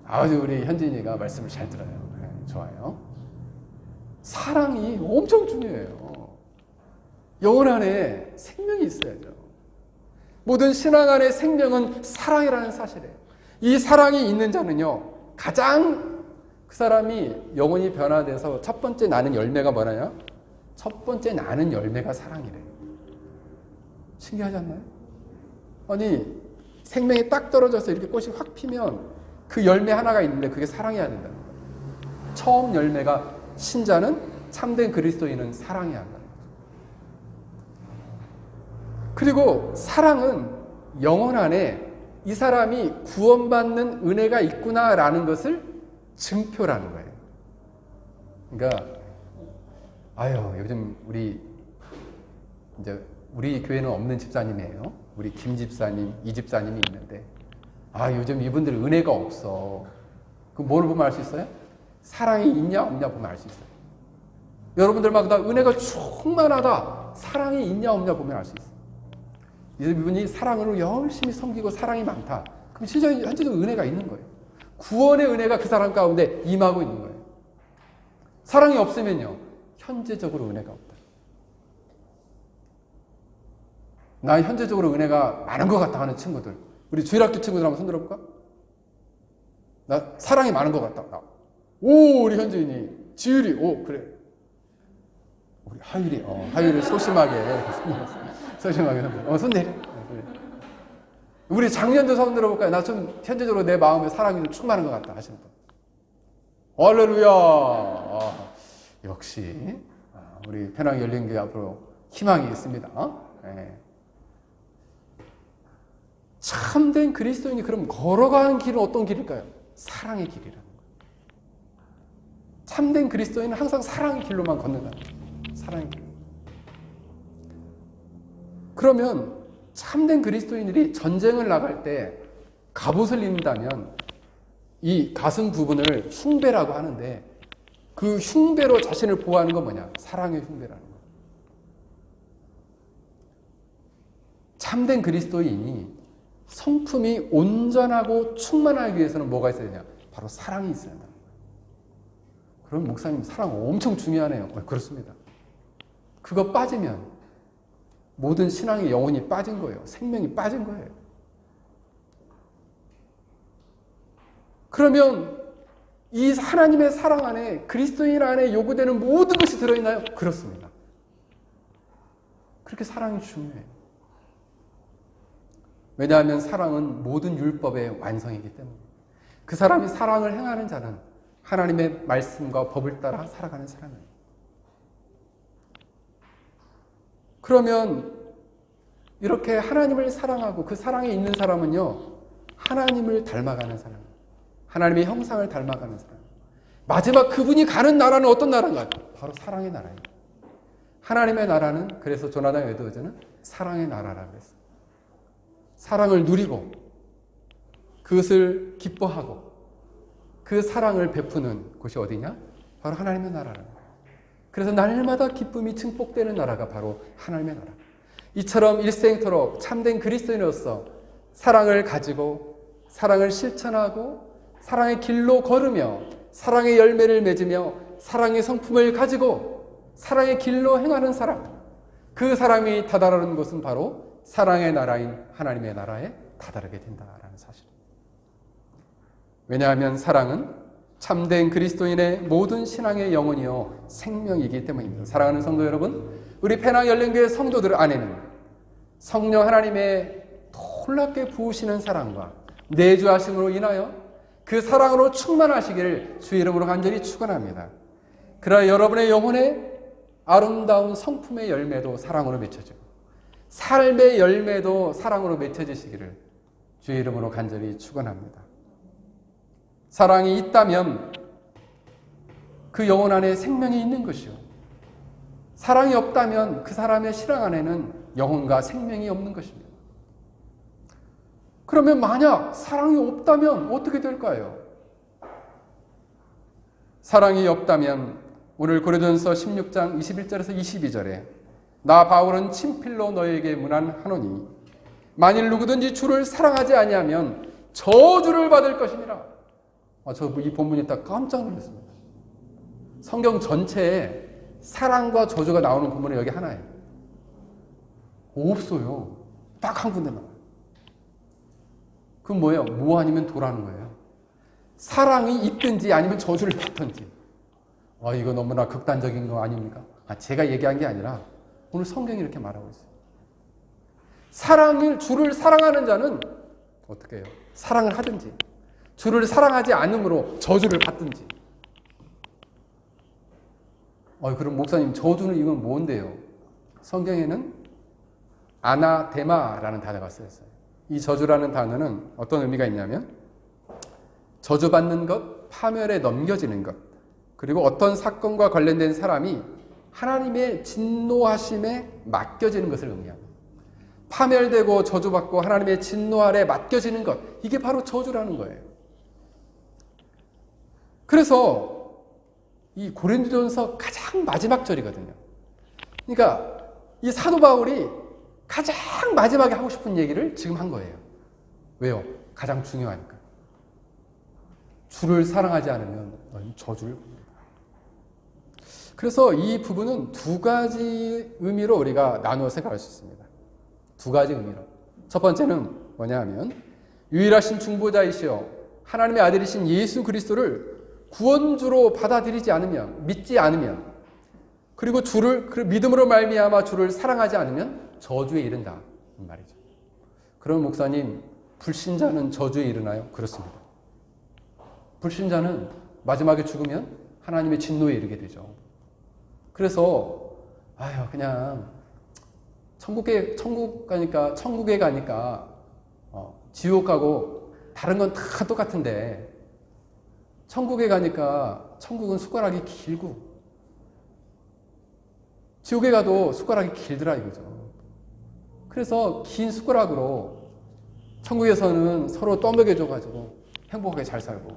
[SPEAKER 1] 아주 우리 현진이가 말씀을 잘 들어요. 네, 좋아요. 사랑이 엄청 중요해요. 영혼 안에 생명이 있어야죠. 모든 신앙 안에 생명은 사랑이라는 사실이에요. 이 사랑이 있는 자는요, 가장 그 사람이 영혼이 변화돼서 첫 번째 나는 열매가 뭐냐요? 첫 번째 나는 열매가 사랑이래요. 신기하지 않나요? 아니, 생명이 딱 떨어져서 이렇게 꽃이 확 피면 그 열매 하나가 있는데 그게 사랑이어야 된다는 거예요. 처음 열매가 신자는 참된 그리스도인은 사랑해야 한다는 거죠. 그리고 사랑은 영혼 안에 이 사람이 구원받는 은혜가 있구나라는 것을 증표라는 거예요. 그러니까 요즘 우리 교회는 없는 집사님이에요. 우리 김 집사님, 이 집사님이 있는데 요즘 이분들 은혜가 없어. 그럼 뭘 보면 알 수 있어요? 사랑이 있냐 없냐 보면 알 수 있어요. 여러분들마다 은혜가 충만하다, 사랑이 있냐 없냐 보면 알 수 있어요. 이분이 사랑으로 열심히 섬기고 사랑이 많다. 그럼 진짜 현재적으로 은혜가 있는 거예요. 구원의 은혜가 그 사람 가운데 임하고 있는 거예요. 사랑이 없으면요, 현재적으로 은혜가 없다. 나 현재적으로 은혜가 많은 것 같다 하는 친구들, 우리 주일학교 친구들 한번 손 들어볼까? 나 사랑이 많은 것 같다. 오, 우리 현주인이, 지율이, 오, 그래. 우리 하율이 소심하게 손 내려. 우리 작년도 손 들어볼까요? 나 좀 현재적으로 내 마음에 사랑이 좀 충만한 것 같다 하시는 분. 할렐루야. 역시 우리 편향 열린교회 앞으로 희망이 있습니다. 네. 참된 그리스도인이 그럼 걸어가는 길은 어떤 길일까요? 사랑의 길이라는 거예요. 참된 그리스도인은 항상 사랑의 길로만 걷는다는 거예요. 사랑의 길. 그러면 참된 그리스도인들이 전쟁을 나갈 때 갑옷을 입는다면 이 가슴 부분을 흉배라고 하는데 그 흉배로 자신을 보호하는 건 뭐냐? 사랑의 흉배라는 거예요. 참된 그리스도인이 성품이 온전하고 충만하기 위해서는 뭐가 있어야 되냐? 바로 사랑이 있어야 한다는 거예요. 그럼 목사님 사랑 엄청 중요하네요. 그렇습니다. 그거 빠지면 모든 신앙의 영혼이 빠진 거예요. 생명이 빠진 거예요.
[SPEAKER 2] 그러면 이 하나님의 사랑 안에 그리스도인 안에 요구되는 모든 것이 들어있나요? 그렇습니다. 그렇게 사랑이 중요해요. 왜냐하면 사랑은 모든 율법의 완성이기 때문에 그 사람이 사랑을 행하는 자는 하나님의 말씀과 법을 따라 살아가는 사람이에요. 그러면 이렇게 하나님을 사랑하고 그 사랑에 있는 사람은요, 하나님을 닮아가는 사람, 하나님의 형상을 닮아가는 사람. 마지막 그분이 가는 나라는 어떤 나라인가요? 바로 사랑의 나라예요. 하나님의 나라는, 그래서 조나단 에드워즈는 사랑의 나라라고 했어요. 사랑을 누리고 그것을 기뻐하고 그 사랑을 베푸는 곳이 어디냐? 바로 하나님의 나라라는 거예요. 그래서 날마다 기쁨이 증폭되는 나라가 바로 하나님의 나라. 이처럼 일생토록 참된 그리스도인으로서 사랑을 가지고 사랑을 실천하고 사랑의 길로 걸으며 사랑의 열매를 맺으며 사랑의 성품을 가지고 사랑의 길로 행하는 사람, 그 사람이 다다르는 곳은 바로 사랑의 나라인 하나님의 나라에 다다르게 된다라는 사실입니다. 왜냐하면 사랑은 참된 그리스도인의 모든 신앙의 영혼이요 생명이기 때문입니다. 사랑하는 성도 여러분, 우리 페나 열린교회 성도들 안에는 성령 하나님의 놀랍게 부으시는 사랑과 내주하심으로 인하여 그 사랑으로 충만하시기를 주의 이름으로 간절히 축원합니다. 그러나 여러분의 영혼에 아름다운 성품의 열매도 사랑으로 맺혀지고 삶의 열매도 사랑으로 맺혀지시기를 주의 이름으로 간절히 축원합니다. 사랑이 있다면 그 영혼 안에 생명이 있는 것이요, 사랑이 없다면 그 사람의 신앙 안에는 영혼과 생명이 없는 것입니다. 그러면 만약 사랑이 없다면 어떻게 될까요? 사랑이 없다면 오늘 고린도전서 16장 21절에서 22절에 나 바울은 친필로 너에게 문안하노니 만일 누구든지 주를 사랑하지 아니하면 저주를 받을 것이니라. 저 이 본문이 딱 깜짝 놀랐습니다. 성경 전체에 사랑과 저주가 나오는 본문이 여기 하나예요. 없어요. 딱 한 군데만. 그건 뭐예요? 뭐 아니면 도라는 거예요. 사랑이 있든지 아니면 저주를 받든지. 이거 너무나 극단적인 거 아닙니까? 제가 얘기한 게 아니라 오늘 성경이 이렇게 말하고 있어요. 주를 사랑하는 자는 어떻게 해요? 사랑을 하든지 주를 사랑하지 않으므로 저주를 받든지. 그럼 목사님, 저주는 이건 뭔데요? 성경에는 아나데마라는 단어가 쓰였어요. 이 저주라는 단어는 어떤 의미가 있냐면 저주받는 것, 파멸에 넘겨지는 것, 그리고 어떤 사건과 관련된 사람이 하나님의 진노하심에 맡겨지는 것을 의미합니다. 파멸되고 저주받고 하나님의 진노 아래 맡겨지는 것, 이게 바로 저주라는 거예요. 그래서 이 고린도전서 가장 마지막 절이거든요. 그러니까 이 사도 바울이 가장 마지막에 하고 싶은 얘기를 지금 한 거예요. 왜요? 가장 중요하니까. 주를 사랑하지 않으면 저주를 받는다. 그래서 이 부분은 두 가지 의미로 우리가 나누어 생각할 수 있습니다. 두 가지 의미로. 첫 번째는 뭐냐 하면 유일하신 중보자이시여 하나님의 아들이신 예수 그리스도를 구원주로 받아들이지 않으면, 믿지 않으면, 그리고 그 믿음으로 말미암아 주를 사랑하지 않으면 저주에 이른다 이 말이죠. 그럼 목사님, 불신자는 저주에 이르나요? 그렇습니다. 불신자는 마지막에 죽으면 하나님의 진노에 이르게 되죠. 그래서 그냥 천국에 가니까 지옥 가고 다른 건 다 똑같은데 천국에 가니까 천국은 숟가락이 길고 지옥에 가도 숟가락이 길더라 이거죠. 그래서 긴 숟가락으로 천국에서는 서로 떠먹여줘가지고 행복하게 잘 살고,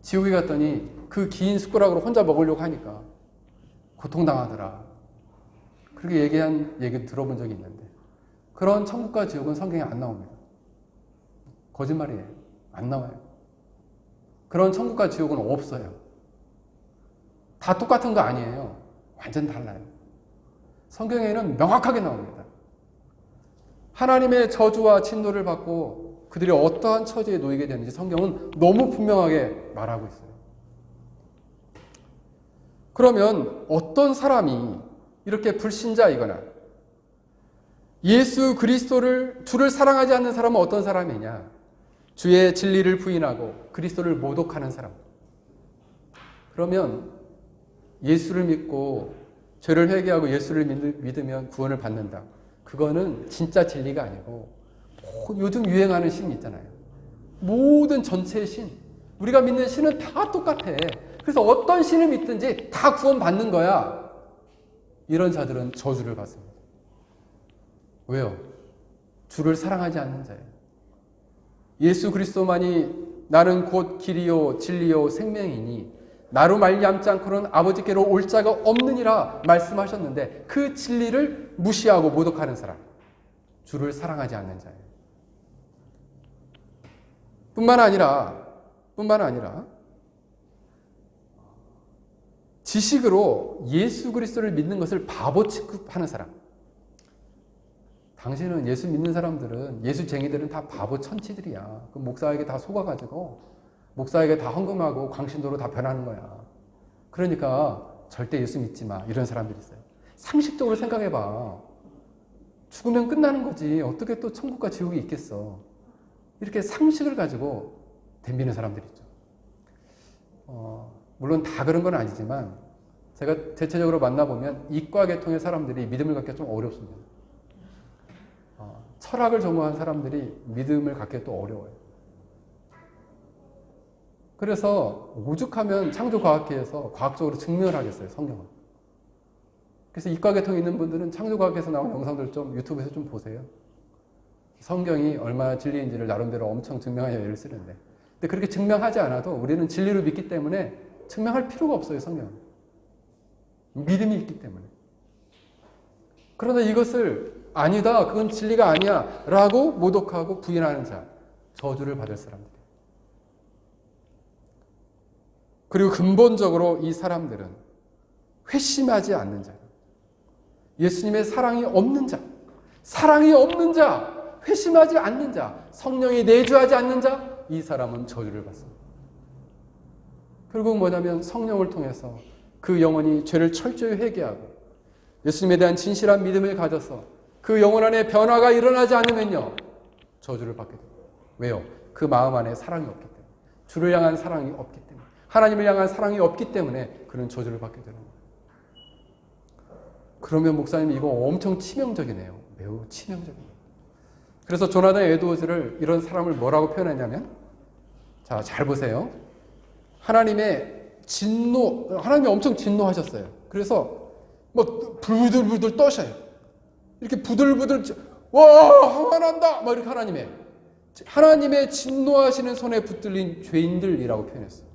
[SPEAKER 2] 지옥에 갔더니 그 긴 숟가락으로 혼자 먹으려고 하니까 고통당하더라. 그렇게 얘기한 얘기 들어본 적이 있는데, 그런 천국과 지옥은 성경에 안 나옵니다. 거짓말이에요. 안 나와요. 그런 천국과 지옥은 없어요. 다 똑같은 거 아니에요. 완전 달라요. 성경에는 명확하게 나옵니다. 하나님의 저주와 진노를 받고 그들이 어떠한 처지에 놓이게 되는지 성경은 너무 분명하게 말하고 있어요. 그러면 어떤 사람이 이렇게 불신자이거나 예수 그리스도를 주를 사랑하지 않는 사람은 어떤 사람이냐? 주의 진리를 부인하고 그리스도를 모독하는 사람. 그러면 예수를 믿고 죄를 회개하고 예수를 믿으면 구원을 받는다. 그거는 진짜 진리가 아니고 요즘 유행하는 신 있잖아요. 모든 전체의 신, 우리가 믿는 신은 다 똑같아. 그래서 어떤 신을 믿든지 다 구원받는 거야. 이런 자들은 저주를 받습니다. 왜요? 주를 사랑하지 않는 자예요. 예수 그리스도만이 나는 곧 길이요 진리요 생명이니 나로 말미암지 않고는 아버지께로 올 자가 없느니라 말씀하셨는데 그 진리를 무시하고 모독하는 사람, 주를 사랑하지 않는 자예요. 뿐만 아니라 지식으로 예수 그리스도를 믿는 것을 바보 취급하는 사람. 당신은 예수 믿는 사람들은, 예수쟁이들은 다 바보 천치들이야. 그 목사에게 다 속아가지고 목사에게 다 헌금하고 광신도로 다 변하는 거야. 그러니까 절대 예수 믿지 마. 이런 사람들이 있어요. 상식적으로 생각해봐. 죽으면 끝나는 거지. 어떻게 또 천국과 지옥이 있겠어. 이렇게 상식을 가지고 덤비는 사람들이 있죠. 물론 다 그런 건 아니지만 제가 대체적으로 만나보면 이과 계통의 사람들이 믿음을 갖기가 좀 어렵습니다. 철학을 전공한 사람들이 믿음을 갖기가 또 어려워요. 그래서 오죽하면 창조과학계에서 과학적으로 증명을 하겠어요, 성경을. 그래서 이과 계통에 있는 분들은 창조과학에서 나온 영상들 좀 유튜브에서 좀 보세요. 성경이 얼마나 진리인지를 나름대로 엄청 증명하는 예를 쓰는데. 근데 그렇게 증명하지 않아도 우리는 진리를 믿기 때문에 증명할 필요가 없어요, 성경은. 믿음이 있기 때문에. 그러나 이것을 아니다, 그건 진리가 아니야 라고 모독하고 부인하는 자, 저주를 받을 사람들. 그리고 근본적으로 이 사람들은 회심하지 않는 자, 예수님의 사랑이 없는 자, 회심하지 않는 자, 성령이 내주하지 않는 자, 이 사람은 저주를 받습니다. 결국 뭐냐면 성령을 통해서 그 영혼이 죄를 철저히 회개하고 예수님에 대한 진실한 믿음을 가져서 그 영혼 안에 변화가 일어나지 않으면요, 저주를 받게 됩니다. 왜요? 그 마음 안에 사랑이 없기 때문에, 주를 향한 사랑이 없기 때문에, 하나님을 향한 사랑이 없기 때문에 그런 저주를 받게 되는 거예요. 그러면 목사님 이거 엄청 치명적이네요. 매우 치명적이네요. 그래서 조나단 에드워즈를, 이런 사람을 뭐라고 표현했냐면, 자, 잘 보세요. 하나님이 엄청 진노하셨어요. 그래서 뭐 부들부들 떠셔요. 이렇게 부들부들, 와, 화가 난다! 막 이렇게 하나님의 진노하시는 손에 붙들린 죄인들이라고 표현했어요.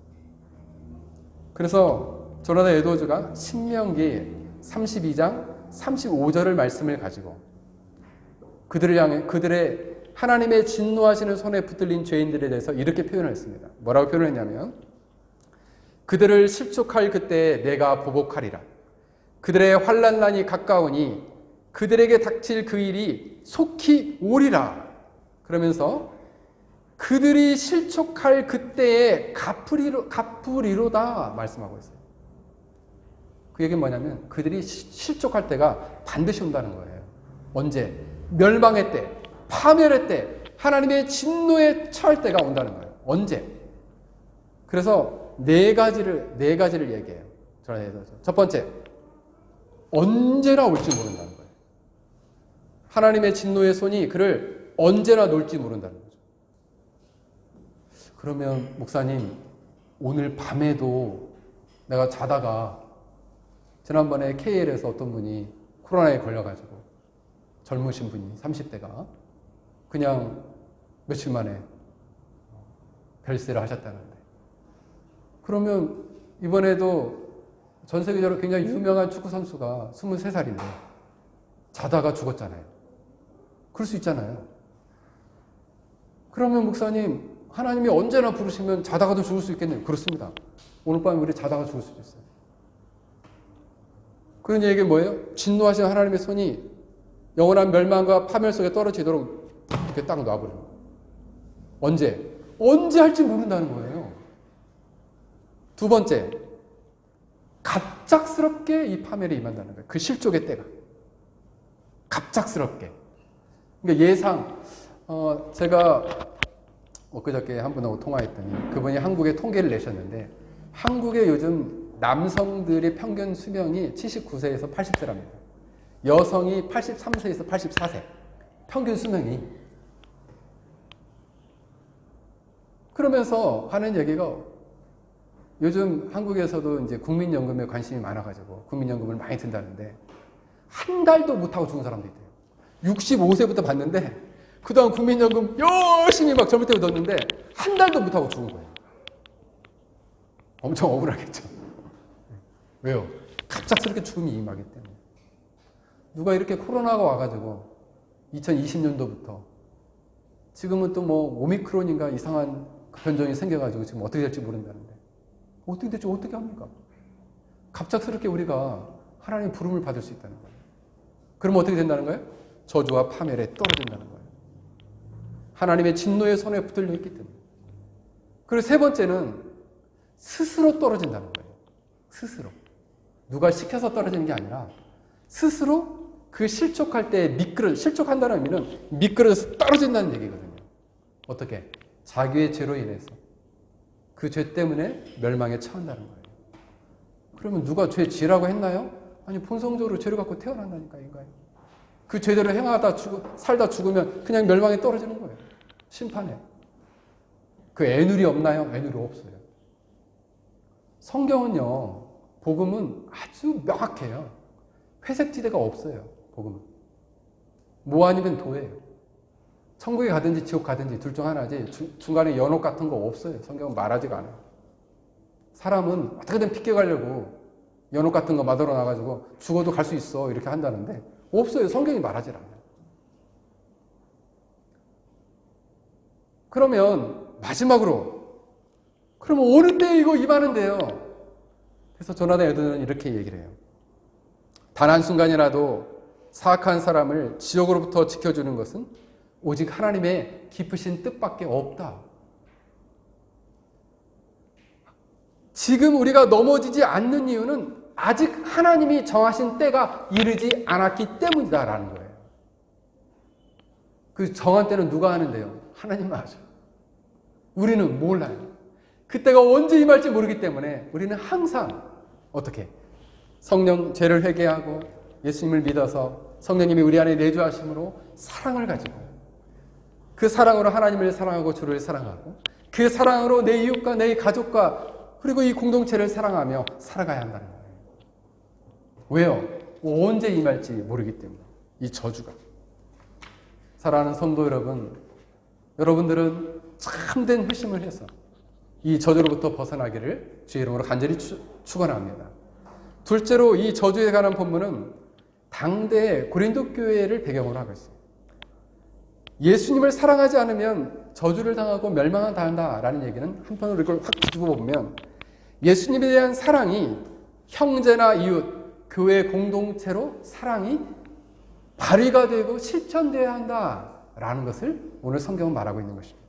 [SPEAKER 2] 그래서 조나단 에드워즈가 신명기 32장 35절을 말씀을 가지고 그들의 하나님의 진노하시는 손에 붙들린 죄인들에 대해서 이렇게 표현을 했습니다. 뭐라고 표현했냐면, 그들을 실족할 그때에 내가 보복하리라. 그들의 환난날이 가까우니 그들에게 닥칠 그 일이 속히 오리라. 그러면서 그들이 실족할 그때에 갚으리로다 말씀하고 있어요. 그 얘기는 뭐냐면 그들이 실족할 때가 반드시 온다는 거예요. 언제? 멸망의 때, 파멸의 때, 하나님의 진노에 처할 때가 온다는 거예요. 언제? 그래서 네 가지를 얘기해요. 첫 번째, 언제나 올지 모른다는 거예요. 하나님의 진노의 손이 그를 언제나 놓을지 모른다는 거죠. 그러면 목사님, 오늘 밤에도 내가 자다가, 지난번에 KL에서 어떤 분이 코로나에 걸려가지고 젊으신 분이 30대가 그냥 며칠 만에 별세를 하셨다는데, 그러면 이번에도 전 세계적으로 굉장히 유명한 축구 선수가 23살인데 자다가 죽었잖아요. 그럴 수 있잖아요. 그러면 목사님, 하나님이 언제나 부르시면 자다가도 죽을 수 있겠네요. 그렇습니다. 오늘 밤에 우리 자다가 죽을 수도 있어요. 그런 얘기가 뭐예요? 진노하신 하나님의 손이 영원한 멸망과 파멸 속에 떨어지도록 이렇게 딱 놔버려요. 언제 할지 모른다는 거예요. 두 번째, 갑작스럽게 이 파멸이 임한다는 거예요. 그 실족의 때가. 갑작스럽게. 그러니까 예상, 제가 엊그저께 한 분하고 통화했더니 그분이 한국의 통계를 내셨는데 한국의 요즘 남성들의 평균 수명이 79세에서 80세랍니다. 여성이 83세에서 84세. 평균 수명이. 그러면서 하는 얘기가 요즘 한국에서도 이제 국민연금에 관심이 많아가지고 국민연금을 많이 든다는데 한 달도 못하고 죽은 사람도 있대요. 65세부터 받는데 그동안 국민연금 열심히 막 젊을 때부터 넣었는데 한 달도 못하고 죽은 거예요. 엄청 억울하겠죠. 왜요? 갑작스럽게 죽음이 임하기 때문에. 누가 이렇게 코로나가 와가지고 2020년도부터 지금은 또 뭐 오미크론인가 이상한 변종이 생겨가지고 지금 어떻게 될지 모른다는데 어떻게 될지 어떻게 합니까? 갑작스럽게 우리가 하나님의 부름을 받을 수 있다는 거예요. 그러면 어떻게 된다는 거예요? 저주와 파멸에 떨어진다는 거예요. 하나님의 진노의 손에 붙들려 있기 때문에. 그리고 세 번째는 스스로 떨어진다는 거예요. 스스로. 누가 시켜서 떨어지는 게 아니라 스스로 그 실족할 때 실족한다는 의미는 미끄러져서 떨어진다는 얘기거든요. 어떻게? 자기의 죄로 인해서 그 죄 때문에 멸망에 처한다는 거예요. 그러면 누가 죄 지으라고 했나요? 아니, 본성적으로 죄를 갖고 태어난다니까, 인간이. 그 죄대로 살다 죽으면 그냥 멸망에 떨어지는 거예요. 심판에. 그 애누리 없나요? 애누리 없어요. 성경은요, 복음은 아주 명확해요. 회색지대가 없어요, 복음은. 뭐 아니면 도예요. 천국에 가든지 지옥 가든지 둘 중 하나지 중간에 연옥 같은 거 없어요. 성경은 말하지가 않아요. 사람은 어떻게든 픽겨가려고 연옥 같은 거 만들어 놔가지고 죽어도 갈 수 있어 이렇게 한다는데 없어요. 성경이 말하지 않아요. 그러면 마지막으로 그러면 어느 때에 이거 임하는데요. 그래서 조나단 에드는 이렇게 얘기를 해요. 단 한순간이라도 사악한 사람을 지옥으로부터 지켜주는 것은 오직 하나님의 깊으신 뜻밖에 없다. 지금 우리가 넘어지지 않는 이유는 아직 하나님이 정하신 때가 이르지 않았기 때문이다라는 거예요. 그 정한 때는 누가 하는데요? 하나님만 하죠. 우리는 몰라요. 그때가 언제 임할지 모르기 때문에 우리는 항상 어떻게? 성령 죄를 회개하고 예수님을 믿어서 성령님이 우리 안에 내주하심으로 사랑을 가지고 그 사랑으로 하나님을 사랑하고 주를 사랑하고 그 사랑으로 내 이웃과 내 가족과 그리고 이 공동체를 사랑하며 살아가야 한다는 거예요. 왜요? 언제 임할지 모르기 때문에. 이 저주가. 사랑하는 성도 여러분, 여러분들은 참된 회심을 해서 이 저주로부터 벗어나기를 주의 이름으로 간절히 축원합니다. 둘째로 이 저주에 관한 본문은 당대 고린도 교회를 배경으로 하고 있어요. 예수님을 사랑하지 않으면 저주를 당하고 멸망을 당한다라는 얘기는 한편으로 이걸 확 뒤집어 보면 예수님에 대한 사랑이 형제나 이웃, 교회 공동체로 사랑이 발휘가 되고 실천되어야 한다라는 것을 오늘 성경은 말하고 있는 것입니다.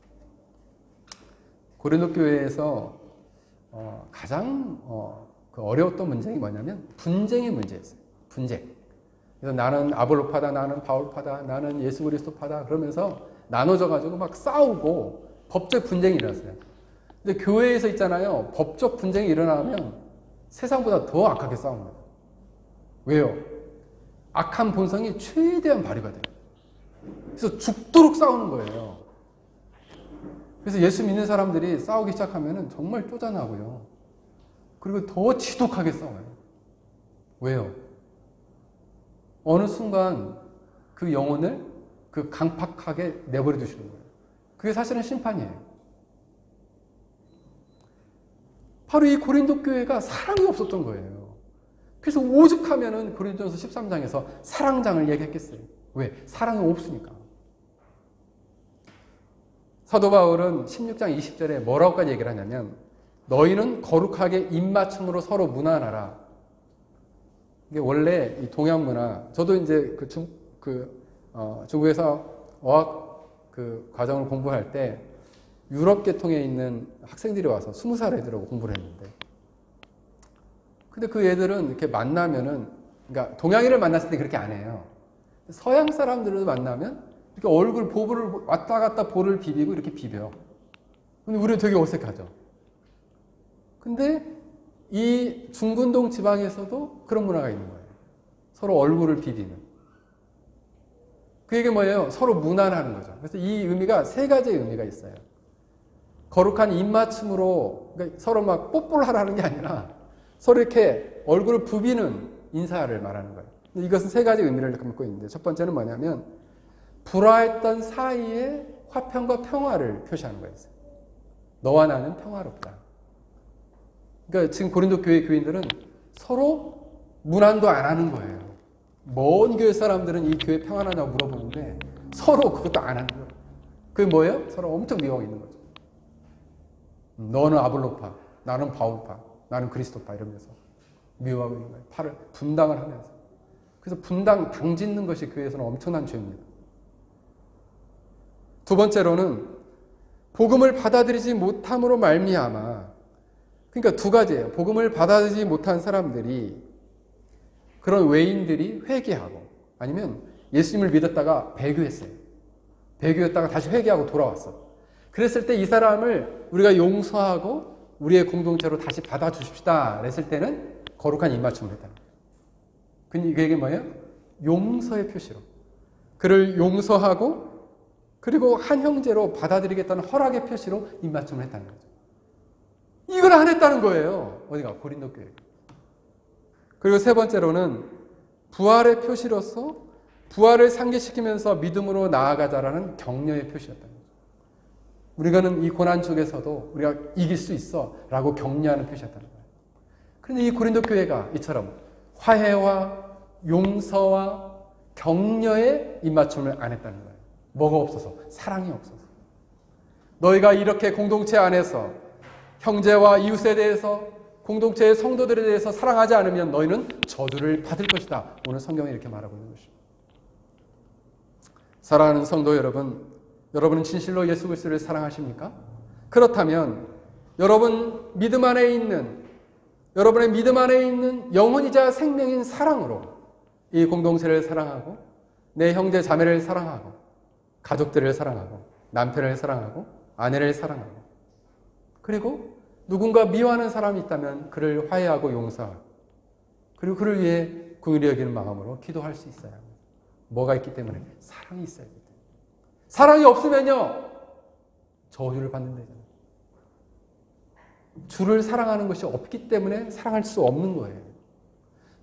[SPEAKER 2] 고린도 교회에서 가장 어려웠던 문제가 뭐냐면 분쟁의 문제였어요. 분쟁. 그래서 나는 아볼로파다, 나는 바울파다, 나는 예수 그리스도파다 그러면서 나눠져가지고 막 싸우고 법적 분쟁이 일어났어요. 근데 교회에서 있잖아요. 법적 분쟁이 일어나면 세상보다 더 악하게 싸웁니다. 왜요? 악한 본성이 최대한 발휘가 돼요. 그래서 죽도록 싸우는 거예요. 그래서 예수 믿는 사람들이 싸우기 시작하면 정말 쪼잔하고요. 그리고 더 지독하게 싸워요. 왜요? 어느 순간 그 영혼을 그 강팍하게 내버려 두시는 거예요. 그게 사실은 심판이에요. 바로 이 고린도 교회가 사랑이 없었던 거예요. 그래서 오죽하면은 고린도전서 13장에서 사랑장을 얘기했겠어요. 왜? 사랑이 없으니까. 사도 바울은 16장 20절에 뭐라고까지 얘기를 하냐면 너희는 거룩하게 입맞춤으로 서로 문안하라. 이게 원래 이 동양 문화, 저도 이제 중국에서 어학 그 과정을 공부할 때 유럽 계통에 있는 학생들이 와서 20살 애들하고 공부를 했는데, 근데 그 애들은 이렇게 만나면은, 그러니까 동양인을 만났을 때 그렇게 안 해요. 서양 사람들을 만나면 이렇게 얼굴 볼을 왔다 갔다 볼을 비비고 이렇게 비벼. 근데 우리는 되게 어색하죠. 근데 이 중근동 지방에서도 그런 문화가 있는 거예요. 서로 얼굴을 비비는. 그게 뭐예요? 서로 문안하는 거죠. 그래서 이 의미가 세 가지의 의미가 있어요. 거룩한 입맞춤으로, 그러니까 서로 막 뽀뽀를 하라는 게 아니라 서로 이렇게 얼굴을 부비는 인사를 말하는 거예요. 이것은 세 가지 의미를 갖고 있는데, 첫 번째는 뭐냐면 불화했던 사이에 화평과 평화를 표시하는 거예요. 너와 나는 평화롭다. 그러니까 지금 고린도 교회 교인들은 서로 문안도 안 하는 거예요. 먼 교회 사람들은 이 교회 평안하냐고 물어보는데 서로 그것도 안 하는 거예요. 그게 뭐예요? 서로 엄청 미워하고 있는 거죠. 너는 아볼로파, 나는 바울파, 나는 그리스도파 이러면서 미워하고 있는 거예요. 팔을 분당을 하면서. 그래서 당 짓는 것이 교회에서는 엄청난 죄입니다. 두 번째로는 복음을 받아들이지 못함으로 말미암아, 그러니까 두 가지예요. 복음을 받아들이지 못한 사람들이, 그런 외인들이 회개하고, 아니면 예수님을 믿었다가 배교했어요. 배교했다가 다시 회개하고 돌아왔어. 그랬을 때 이 사람을 우리가 용서하고 우리의 공동체로 다시 받아주십시다 그랬을 때는 거룩한 입맞춤을 했다. 그게 뭐예요? 용서의 표시로. 그를 용서하고 그리고 한 형제로 받아들이겠다는 허락의 표시로 입맞춤을 했다는 거죠. 이걸 안 했다는 거예요. 어디가? 고린도 교회. 그리고 세 번째로는 부활의 표시로서 부활을 상기시키면서 믿음으로 나아가자라는 격려의 표시였다는 거죠. 우리가는 이 고난 중에서도 우리가 이길 수 있어 라고 격려하는 표시였다는 거예요. 그런데 이 고린도 교회가 이처럼 화해와 용서와 격려의 입맞춤을 안 했다는 거예요. 뭐가 없어서? 사랑이 없어서. 너희가 이렇게 공동체 안에서 형제와 이웃에 대해서, 공동체의 성도들에 대해서 사랑하지 않으면 너희는 저주를 받을 것이다. 오늘 성경이 이렇게 말하고 있는 것입니다. 사랑하는 성도 여러분, 여러분은 진실로 예수 그리스도를 사랑하십니까? 그렇다면 여러분의 믿음 안에 있는 영혼이자 생명인 사랑으로 이 공동체를 사랑하고 내 형제 자매를 사랑하고 가족들을 사랑하고 남편을 사랑하고 아내를 사랑하고, 그리고 누군가 미워하는 사람이 있다면 그를 화해하고 용서하고, 그리고 그를 위해 긍휼히 여기는 마음으로 기도할 수 있어야 합니다. 뭐가 있기 때문에? 사랑이 있어야 됩니다. 사랑이 없으면요 저주를 받는다잖아요. 주를 사랑하는 것이 없기 때문에 사랑할 수 없는 거예요.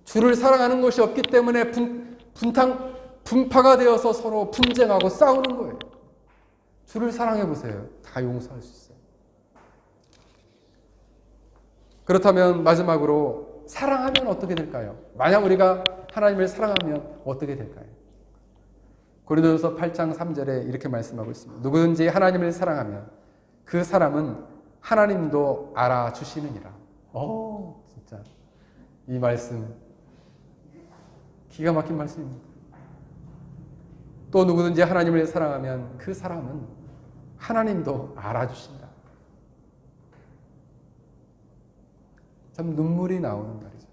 [SPEAKER 2] 주를 사랑하는 것이 없기 때문에 분파가 되어서 서로 분쟁하고 싸우는 거예요. 주를 사랑해 보세요. 다 용서할 수 있어요. 그렇다면 마지막으로 사랑하면 어떻게 될까요? 만약 우리가 하나님을 사랑하면 어떻게 될까요? 고린도전서 8장 3절에 이렇게 말씀하고 있습니다. 누구든지 하나님을 사랑하면 그 사람은 하나님도 알아주시느니라. 진짜 이 말씀 기가 막힌 말씀입니다. 또 누구든지 하나님을 사랑하면 그 사람은 하나님도 알아주신다. 참 눈물이 나오는 말이죠.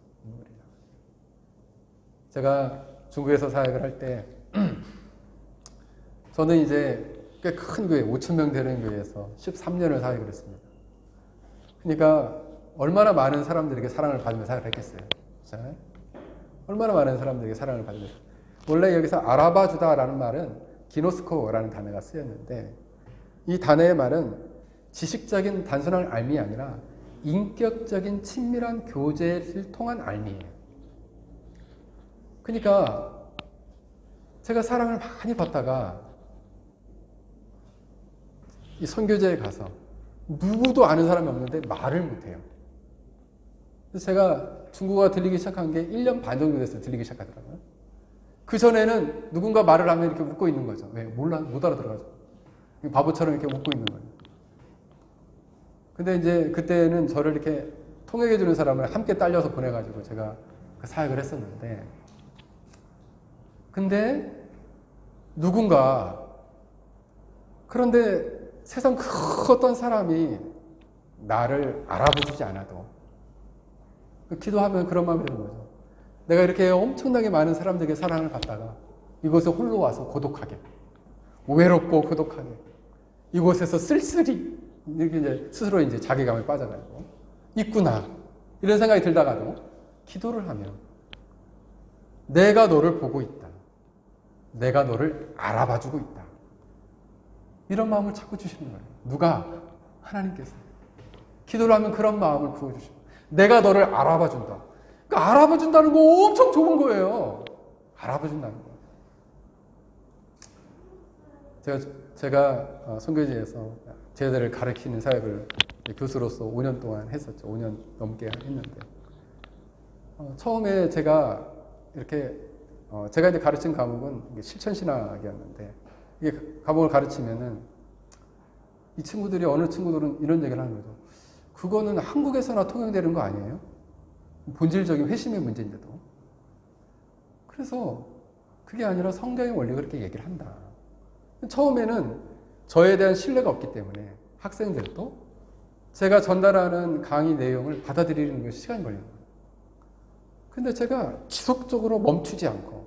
[SPEAKER 2] 제가 중국에서 사역을 할 때 저는 이제 꽤 큰 교회, 5,000명 되는 교회에서 13년을 사역을 했습니다. 그러니까 얼마나 많은 사람들에게 사랑을 받으며 사역을 했겠어요. 그렇잖아요? 얼마나 많은 사람들에게 사랑을 받으며. 원래 여기서 알아봐주다라는 말은 기노스코라는 단어가 쓰였는데, 이 단어의 말은 지식적인 단순한 알미 아니라 인격적인 친밀한 교제를 통한 알미예요. 그러니까 제가 사랑을 많이 받다가 이 선교제에 가서 누구도 아는 사람이 없는데 말을 못해요. 그래서 제가 중국어가 들리기 시작한 게 1년 반 정도 됐어요. 들리기 시작하더라고요. 그 전에는 누군가 말을 하면 이렇게 웃고 있는 거죠. 왜? 못 알아들어가지고. 바보처럼 이렇게 웃고 있는 거예요. 근데 이제 그때는 저를 이렇게 통역해주는 사람을 함께 딸려서 보내가지고 제가 그 사역을 했었는데, 근데 누군가, 그런데 세상 그 어떤 사람이 나를 알아보지 않아도 기도하면 그런 마음이 드는 거죠. 내가 이렇게 엄청나게 많은 사람들에게 사랑을 받다가 이곳에 홀로 와서 고독하게, 외롭고 고독하게, 이곳에서 쓸쓸히 이렇게 이제 스스로 이제 자괴감에 빠져가지고 있구나 이런 생각이 들다가도 기도를 하면 내가 너를 보고 있다, 내가 너를 알아봐주고 있다, 이런 마음을 자꾸 주시는 거예요. 누가? 하나님께서. 기도를 하면 그런 마음을 부어주시고 내가 너를 알아봐준다. 그러니까 알아봐준다는 거 엄청 좋은 거예요. 알아봐준다는 거. 제가 선교지에서 제자들을 가르치는 사역을 교수로서 5년 동안 했었죠. 5년 넘게 했는데 처음에 제가 이렇게 제가 이제 가르친 과목은 실천신학이었는데 이게 과목을 가르치면은 이 친구들이 어느 친구들은 이런 얘기를 하는 거죠. 그거는 한국에서나 통용되는 거 아니에요? 본질적인 회심의 문제인데도. 그래서 그게 아니라 성경의 원리가 그렇게 얘기를 한다. 처음에는 저에 대한 신뢰가 없기 때문에 학생들도 제가 전달하는 강의 내용을 받아들이는 것이 시간이 걸려요. 근데 제가 지속적으로 멈추지 않고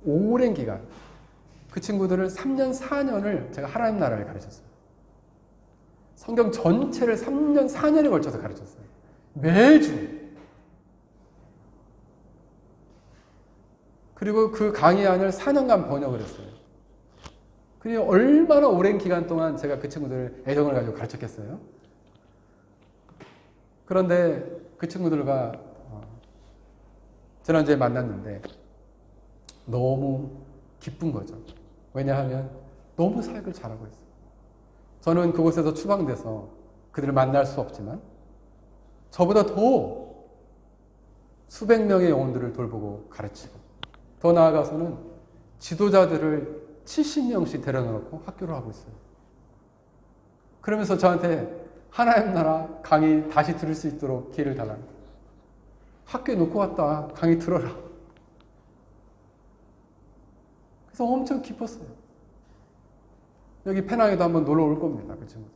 [SPEAKER 2] 오랜 기간 그 친구들을 3년, 4년을 제가 하나님 나라를 가르쳤어요. 성경 전체를 3년, 4년에 걸쳐서 가르쳤어요. 매주. 그리고 그 강의안을 4년간 번역을 했어요. 그리고 얼마나 오랜 기간 동안 제가 그 친구들을 애정을 가지고 가르쳤겠어요? 그런데 그 친구들과 지난주에 만났는데 너무 기쁜 거죠. 왜냐하면 너무 사역을 잘하고 있어요. 저는 그곳에서 추방돼서 그들을 만날 수 없지만 저보다 더 수백 명의 영혼들을 돌보고 가르치고 더 나아가서는 지도자들을 70명씩 데려놓고 학교를 하고 있어요. 그러면서 저한테 하나님 나라 강의 다시 들을 수 있도록 기회를 달라는 거예요. 학교에 놓고 왔다. 강의 들어라. 그래서 엄청 기뻤어요. 여기 페낭에도 한번 놀러 올 겁니다. 그 친구.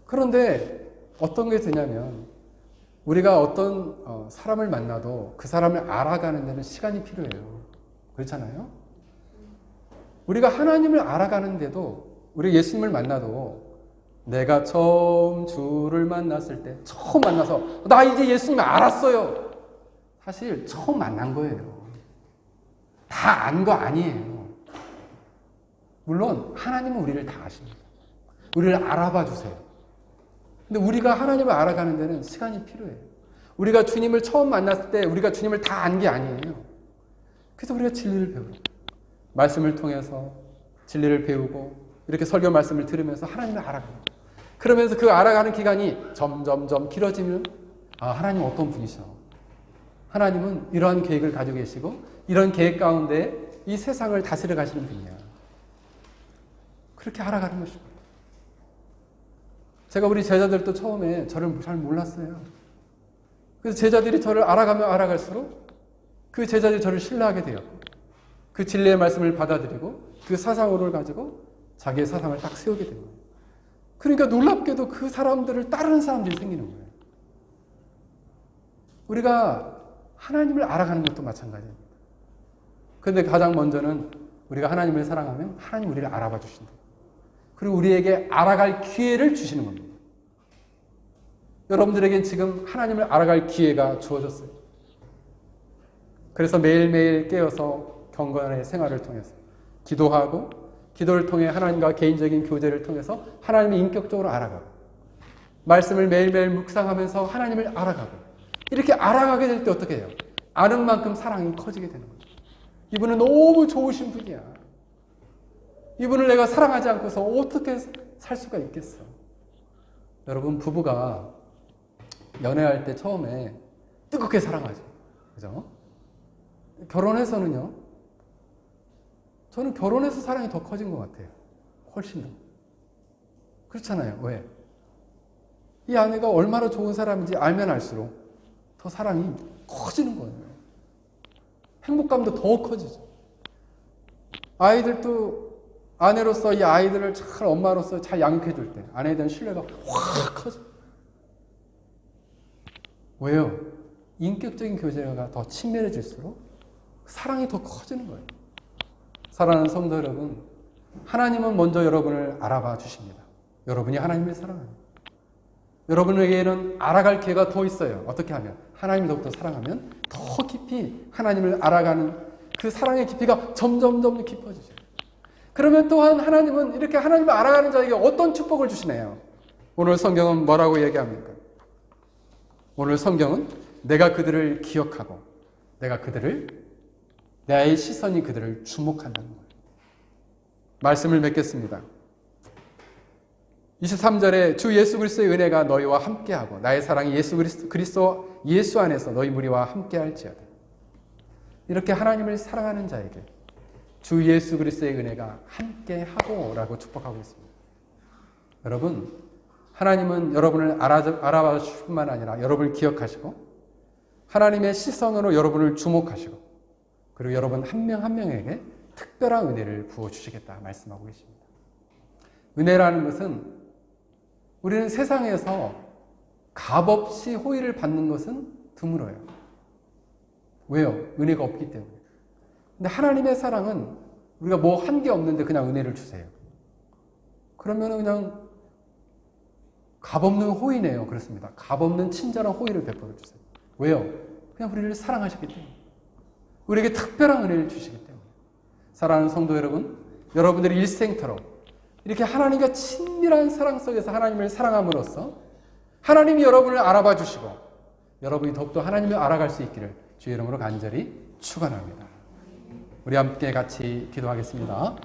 [SPEAKER 2] 그런데 어떤 게 되냐면 우리가 어떤 사람을 만나도 그 사람을 알아가는 데는 시간이 필요해요. 그렇잖아요? 우리가 하나님을 알아가는데도 우리 예수님을 만나도 내가 처음 주를 만났을 때 처음 만나서 나 이제 예수님 알았어요. 사실 처음 만난 거예요. 다 안 거 아니에요. 물론 하나님은 우리를 다 아십니다. 우리를 알아봐 주세요. 근데 우리가 하나님을 알아가는 데는 시간이 필요해요. 우리가 주님을 처음 만났을 때 우리가 주님을 다 안 게 아니에요. 그래서 우리가 진리를 배우고 말씀을 통해서 진리를 배우고 이렇게 설교 말씀을 들으면서 하나님을 알아가고 그러면서 그 알아가는 기간이 점점점 길어지면 하나님 어떤 분이셔? 하나님은 이러한 계획을 가지고 계시고 이런 계획 가운데 이 세상을 다스려 가시는 분이야. 그렇게 알아가는 것입니다. 제가 우리 제자들도 처음에 저를 잘 몰랐어요. 그래서 제자들이 저를 알아가면 알아갈수록 그 제자들이 저를 신뢰하게 되었고 그 진리의 말씀을 받아들이고 그 사상으로를 가지고 자기의 사상을 딱 세우게 된 거예요. 그러니까 놀랍게도 그 사람들을 따르는 사람들이 생기는 거예요. 우리가 하나님을 알아가는 것도 마찬가지입니다. 그런데 가장 먼저는 우리가 하나님을 사랑하면 하나님 우리를 알아봐 주신다. 그리고 우리에게 알아갈 기회를 주시는 겁니다. 여러분들에겐 지금 하나님을 알아갈 기회가 주어졌어요. 그래서 매일매일 깨어서 경건의 생활을 통해서 기도하고 기도를 통해 하나님과 개인적인 교제를 통해서 하나님을 인격적으로 알아가고 말씀을 매일매일 묵상하면서 하나님을 알아가고 이렇게 알아가게 될 때 어떻게 해요? 아는 만큼 사랑이 커지게 되는 거죠. 이분은 너무 좋으신 분이야. 이분을 내가 사랑하지 않고서 어떻게 살 수가 있겠어? 여러분 부부가 연애할 때 처음에 뜨겁게 사랑하죠. 그죠? 결혼해서는요. 저는 결혼해서 사랑이 더 커진 것 같아요. 훨씬 더. 그렇잖아요. 왜? 이 아내가 얼마나 좋은 사람인지 알면 알수록 더 사랑이 커지는 거예요. 행복감도 더 커지죠. 아이들도 아내로서 이 아이들을 잘 엄마로서 잘 양육해 줄 때 아내에 대한 신뢰가 확 커져. 왜요? 인격적인 교제가 더 친밀해질수록 사랑이 더 커지는 거예요. 사랑하는 성도 여러분, 하나님은 먼저 여러분을 알아봐 주십니다. 여러분이 하나님을 사랑합니다. 여러분에게는 알아갈 기회가 더 있어요. 어떻게 하면? 하나님을 더욱더 사랑하면 더 깊이 하나님을 알아가는 그 사랑의 깊이가 점점 깊어지죠. 그러면 또한 하나님은 이렇게 하나님을 알아가는 자에게 어떤 축복을 주시나요? 오늘 성경은 뭐라고 얘기합니까? 오늘 성경은 내가 그들을 기억하고 나의 시선이 그들을 주목한다는 거예요. 말씀을 맺겠습니다. 23절에 주 예수 그리스도의 은혜가 너희와 함께하고 나의 사랑이 예수 그리스도 예수 안에서 너희 무리와 함께할지어다. 이렇게 하나님을 사랑하는 자에게 주 예수 그리스도의 은혜가 함께하고 라고 축복하고 있습니다. 여러분, 하나님은 여러분을 알아봐 주실 뿐만 아니라 여러분을 기억하시고 하나님의 시선으로 여러분을 주목하시고 그리고 여러분 한 명 한 명에게 특별한 은혜를 부어주시겠다 말씀하고 계십니다. 은혜라는 것은 우리는 세상에서 값없이 호의를 받는 것은 드물어요. 왜요? 은혜가 없기 때문에. 근데 하나님의 사랑은 우리가 뭐 한 게 없는데 그냥 은혜를 주세요. 그러면 그냥 값없는 호의네요. 그렇습니다. 값없는 친절한 호의를 베풀어 주세요. 왜요? 그냥 우리를 사랑하셨기 때문에. 우리에게 특별한 은혜를 주시기 때문에. 사랑하는 성도 여러분, 여러분들의 일생토록 이렇게 하나님과 친밀한 사랑 속에서 하나님을 사랑함으로써 하나님이 여러분을 알아봐 주시고 여러분이 더욱더 하나님을 알아갈 수 있기를 주의 이름으로 간절히 축원합니다. 우리 함께 같이 기도하겠습니다.